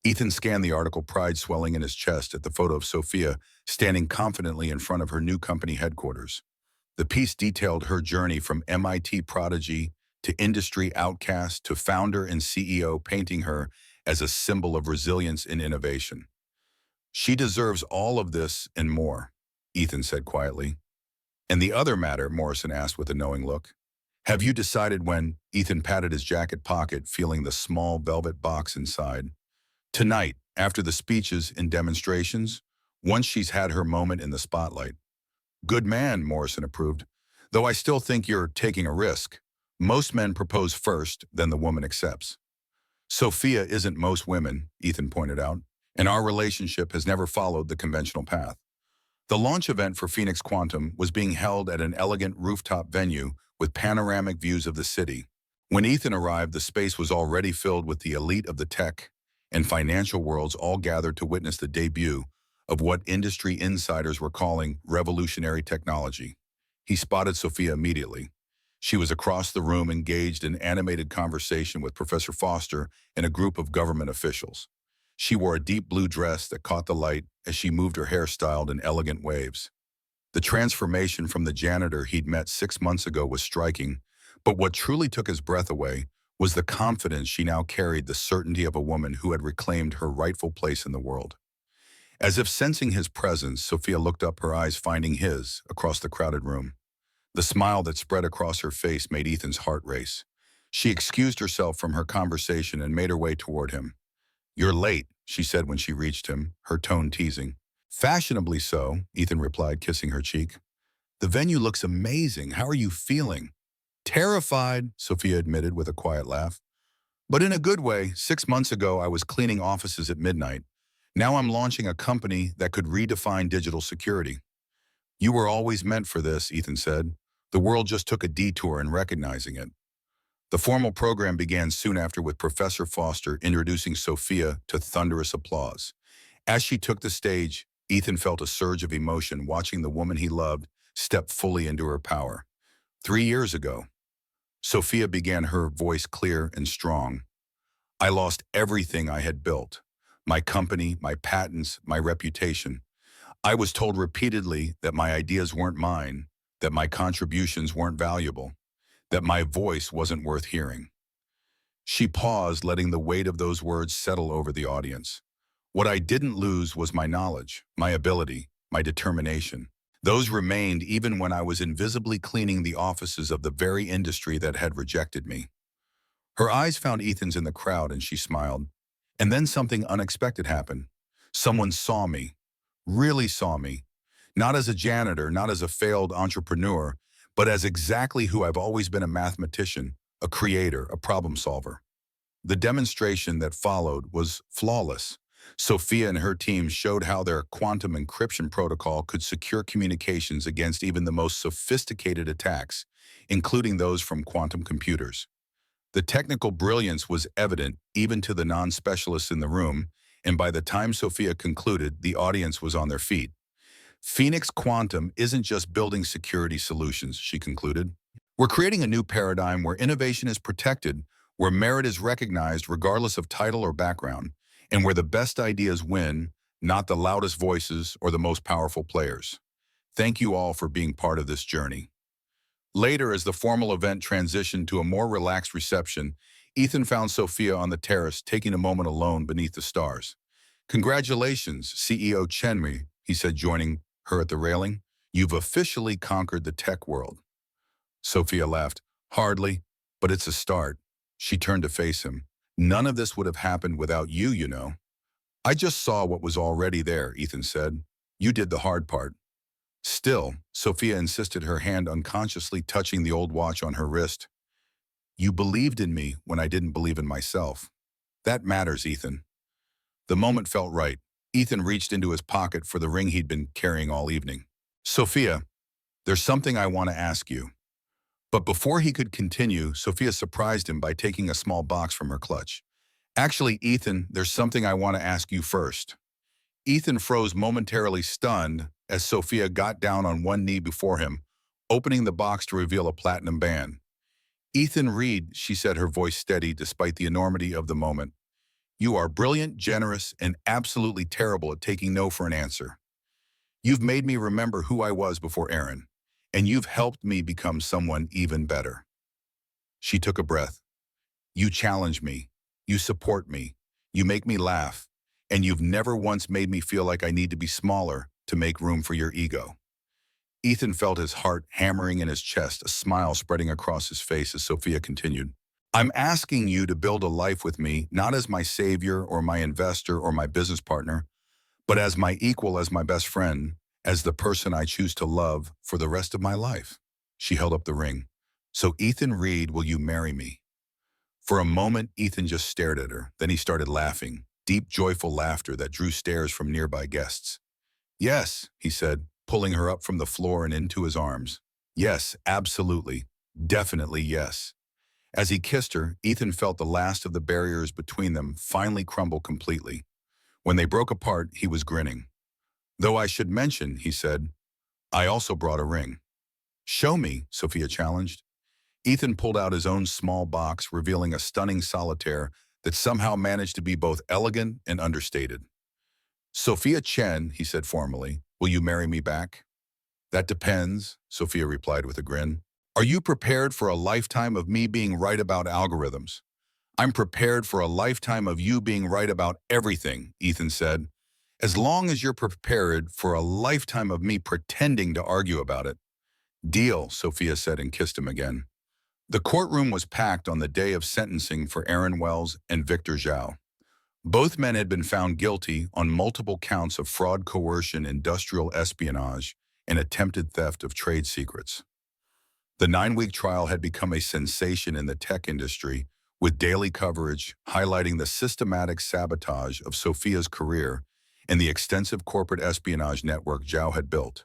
Ethan scanned the article, pride swelling in his chest at the photo of Sophia standing confidently in front of her new company headquarters. The piece detailed her journey from MIT prodigy to industry outcast to founder and CEO, painting her as a symbol of resilience and innovation. She deserves all of this and more, Ethan said quietly. And the other matter, Morrison asked with a knowing look. Have you decided when? Ethan patted his jacket pocket, feeling the small velvet box inside. Tonight, after the speeches and demonstrations, once she's had her moment in the spotlight. Good man, Morrison approved. Though I still think you're taking a risk. Most men propose first, then the woman accepts. Sophia isn't most women, Ethan pointed out, and our relationship has never followed the conventional path. The launch event for Phoenix Quantum was being held at an elegant rooftop venue with panoramic views of the city. When Ethan arrived, the space was already filled with the elite of the tech and financial worlds, all gathered to witness the debut of what industry insiders were calling revolutionary technology. He spotted Sophia immediately. She was across the room, engaged in animated conversation with Professor Foster and a group of government officials. She wore a deep blue dress that caught the light as she moved her hair styled in elegant waves. The transformation from the janitor he'd met 6 months ago was striking, but what truly took his breath away was the confidence she now carried, the certainty of a woman who had reclaimed her rightful place in the world. As if sensing his presence, Sophia looked up, her eyes finding his across the crowded room. The smile that spread across her face made Ethan's heart race. She excused herself from her conversation and made her way toward him. You're late, she said when she reached him, her tone teasing. Fashionably so, Ethan replied, kissing her cheek. The venue looks amazing. How are you feeling? Terrified, Sophia admitted with a quiet laugh. But in a good way. 6 months ago, I was cleaning offices at midnight. Now I'm launching a company that could redefine digital security. You were always meant for this, Ethan said. The world just took a detour in recognizing it. The formal program began soon after, with Professor Foster introducing Sophia to thunderous applause. As she took the stage, Ethan felt a surge of emotion watching the woman he loved step fully into her power. 3 years ago, Sophia began, her voice clear and strong. I lost everything I had built. My company, my patents, my reputation. I was told repeatedly that my ideas weren't mine, that my contributions weren't valuable, that my voice wasn't worth hearing. She paused, letting the weight of those words settle over the audience. What I didn't lose was my knowledge, my ability, my determination. Those remained even when I was invisibly cleaning the offices of the very industry that had rejected me. Her eyes found Ethan's in the crowd and she smiled. And then something unexpected happened. Someone saw me, really saw me. Not as a janitor, not as a failed entrepreneur, but as exactly who I've always been: a mathematician, a creator, a problem solver. The demonstration that followed was flawless. Sophia and her team showed how their quantum encryption protocol could secure communications against even the most sophisticated attacks, including those from quantum computers. The technical brilliance was evident even to the non-specialists in the room, and by the time Sophia concluded, the audience was on their feet. Phoenix Quantum isn't just building security solutions, she concluded. We're creating a new paradigm where innovation is protected, where merit is recognized regardless of title or background, and where the best ideas win, not the loudest voices or the most powerful players. Thank you all for being part of this journey. Later, as the formal event transitioned to a more relaxed reception, Ethan found Sophia on the terrace, taking a moment alone beneath the stars. Congratulations, CEO Chenmi, he said, joining her at the railing. You've officially conquered the tech world. Sophia laughed. Hardly, but it's a start. She turned to face him. None of this would have happened without you, you know. I just saw what was already there, Ethan said. You did the hard part. Still, Sophia insisted, her hand unconsciously touching the old watch on her wrist. You believed in me when I didn't believe in myself. That matters, Ethan. The moment felt right. Ethan reached into his pocket for the ring he'd been carrying all evening. Sophia, there's something I want to ask you. But before he could continue, Sophia surprised him by taking a small box from her clutch. Actually, Ethan, there's something I want to ask you first. Ethan froze, momentarily stunned, as Sophia got down on one knee before him, opening the box to reveal a platinum band. Ethan Reed, she said, her voice steady despite the enormity of the moment. You are brilliant, generous, and absolutely terrible at taking no for an answer. You've made me remember who I was before Aaron. and you've helped me become someone even better." She took a breath. "You challenge me. You support me. You make me laugh. And you've never once made me feel like I need to be smaller to make room for your ego." Ethan felt his heart hammering in his chest, a smile spreading across his face as Sophia continued. "I'm asking you to build a life with me, not as my savior or my investor or my business partner, but as my equal, as my best friend, as the person I choose to love for the rest of my life." She held up the ring. "So Ethan Reed, will you marry me?" For a moment, Ethan just stared at her. Then he started laughing, deep, joyful laughter that drew stares from nearby guests. "Yes," he said, pulling her up from the floor and into his arms. "Yes, absolutely. Definitely yes." As he kissed her, Ethan felt the last of the barriers between them finally crumble completely. When they broke apart, he was grinning. "Though I should mention," he said, "I also brought a ring." "Show me," Sophia challenged. Ethan pulled out his own small box, revealing a stunning solitaire that somehow managed to be both elegant and understated. "Sophia Chen," he said formally, "will you marry me back?" "That depends," Sophia replied with a grin. "Are you prepared for a lifetime of me being right about algorithms?" "I'm prepared for a lifetime of you being right about everything," Ethan said. "As long as you're prepared for a lifetime of me pretending to argue about it." "Deal," Sophia said and kissed him again. The courtroom was packed on the day of sentencing for Aaron Wells and Victor Zhao. Both men had been found guilty on multiple counts of fraud, coercion, industrial espionage, and attempted theft of trade secrets. The 9-week trial had become a sensation in the tech industry, with daily coverage highlighting the systematic sabotage of Sophia's career and the extensive corporate espionage network Zhao had built.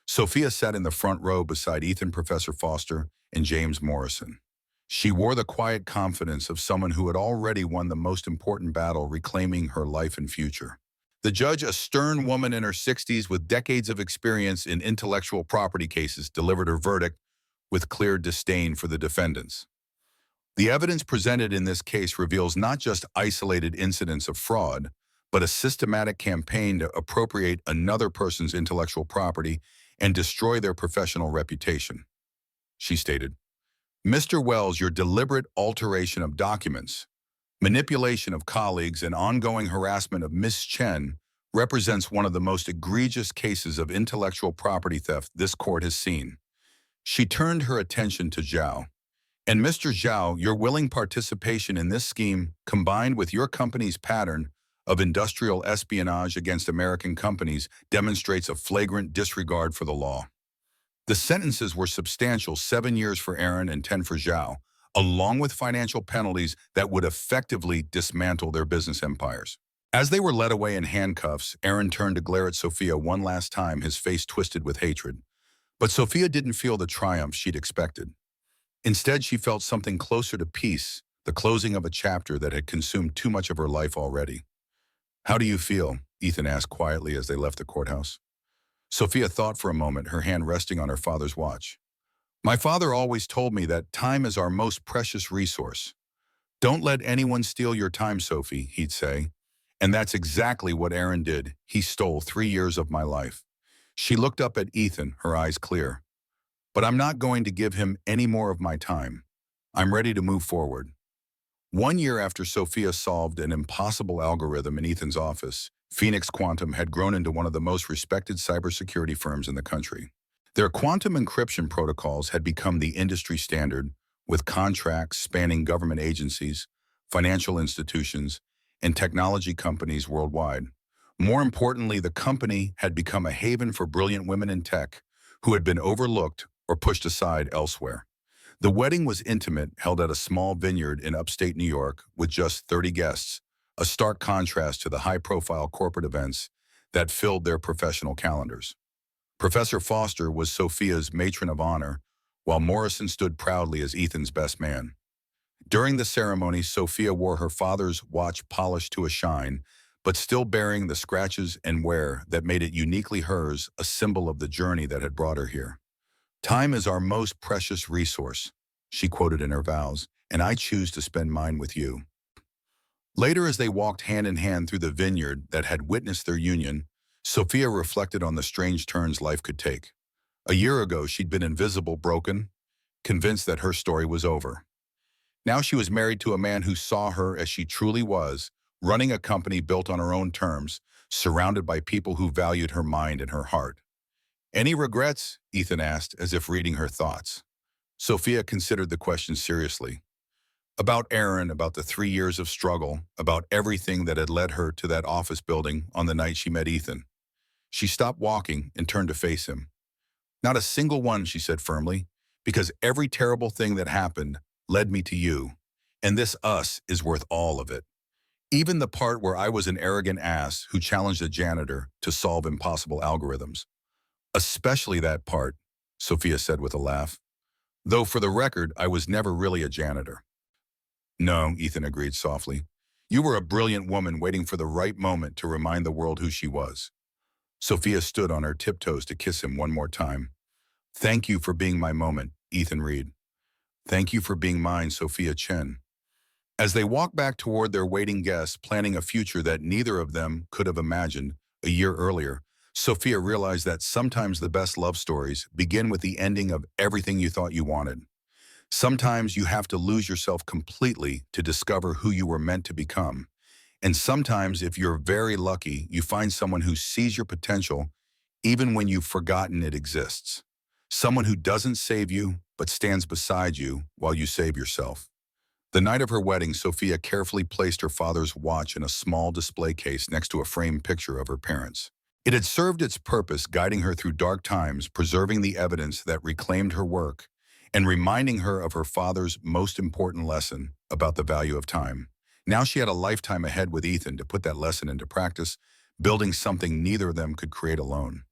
Sophia sat in the front row beside Ethan, Professor Foster, and James Morrison. She wore the quiet confidence of someone who had already won the most important battle, reclaiming her life and future. The judge, a stern woman in her 60s with decades of experience in intellectual property cases, delivered her verdict with clear disdain for the defendants. The evidence presented in this case reveals not just isolated incidents of fraud, but a systematic campaign to appropriate another person's intellectual property and destroy their professional reputation. She stated, "Mr. Wells, your deliberate alteration of documents, manipulation of colleagues, and ongoing harassment of Ms. Chen represents one of the most egregious cases of intellectual property theft this court has seen." She turned her attention to Zhao. "And Mr. Zhao, your willing participation in this scheme, combined with your company's pattern of industrial espionage against American companies, demonstrates a flagrant disregard for the law." The sentences were substantial: 7 years for Aaron and 10 for Zhao, along with financial penalties that would effectively dismantle their business empires. As they were led away in handcuffs, Aaron turned to glare at Sophia one last time, his face twisted with hatred. But Sophia didn't feel the triumph she'd expected. Instead, she felt something closer to peace, the closing of a chapter that had consumed too much of her life already. "How do you feel?" Ethan asked quietly as they left the courthouse. Sophia thought for a moment, her hand resting on her father's watch. "My father always told me that time is our most precious resource. Don't let anyone steal your time, Sophie," he'd say. And that's exactly what Aaron did. He stole 3 years of my life. She looked up at Ethan, her eyes clear. "But I'm not going to give him any more of my time. I'm ready to move forward." 1 year after Sophia solved an impossible algorithm in Ethan's office, Phoenix Quantum had grown into one of the most respected cybersecurity firms in the country. Their quantum encryption protocols had become the industry standard, with contracts spanning government agencies, financial institutions, and technology companies worldwide. More importantly, the company had become a haven for brilliant women in tech who had been overlooked or pushed aside elsewhere. The wedding was intimate, held at a small vineyard in upstate New York with just 30 guests, a stark contrast to the high-profile corporate events that filled their professional calendars. Professor Foster was Sophia's matron of honor, while Morrison stood proudly as Ethan's best man. During the ceremony, Sophia wore her father's watch polished to a shine, but still bearing the scratches and wear that made it uniquely hers, a symbol of the journey that had brought her here. "Time is our most precious resource," she quoted in her vows, "and I choose to spend mine with you." Later, as they walked hand in hand through the vineyard that had witnessed their union, Sophia reflected on the strange turns life could take. A year ago, she'd been invisible, broken, convinced that her story was over. Now she was married to a man who saw her as she truly was, running a company built on her own terms, surrounded by people who valued her mind and her heart. Any regrets? Ethan asked, as if reading her thoughts. Sophia considered the question seriously. About Aaron, about the 3 years of struggle, about everything that had led her to that office building on the night she met Ethan. She stopped walking and turned to face him. Not a single one, she said firmly, because every terrible thing that happened led me to you, and this us is worth all of it. Even the part where I was an arrogant ass who challenged a janitor to solve impossible algorithms. Especially that part, Sophia said with a laugh. Though for the record, I was never really a janitor. No, Ethan agreed softly. You were a brilliant woman waiting for the right moment to remind the world who she was. Sophia stood on her tiptoes to kiss him one more time. Thank you for being my moment, Ethan Reed. Thank you for being mine, Sophia Chen. As they walked back toward their waiting guests, planning a future that neither of them could have imagined a year earlier, Sophia realized that sometimes the best love stories begin with the ending of everything you thought you wanted. Sometimes you have to lose yourself completely to discover who you were meant to become. And sometimes, if you're very lucky, you find someone who sees your potential even when you've forgotten it exists. Someone who doesn't save you, but stands beside you while you save yourself. The night of her wedding, Sophia carefully placed her father's watch in a small display case next to a framed picture of her parents. It had served its purpose, guiding her through dark times, preserving the evidence that reclaimed her work, and reminding her of her father's most important lesson about the value of time. Now she had a lifetime ahead with Ethan to put that lesson into practice, building something neither of them could create alone.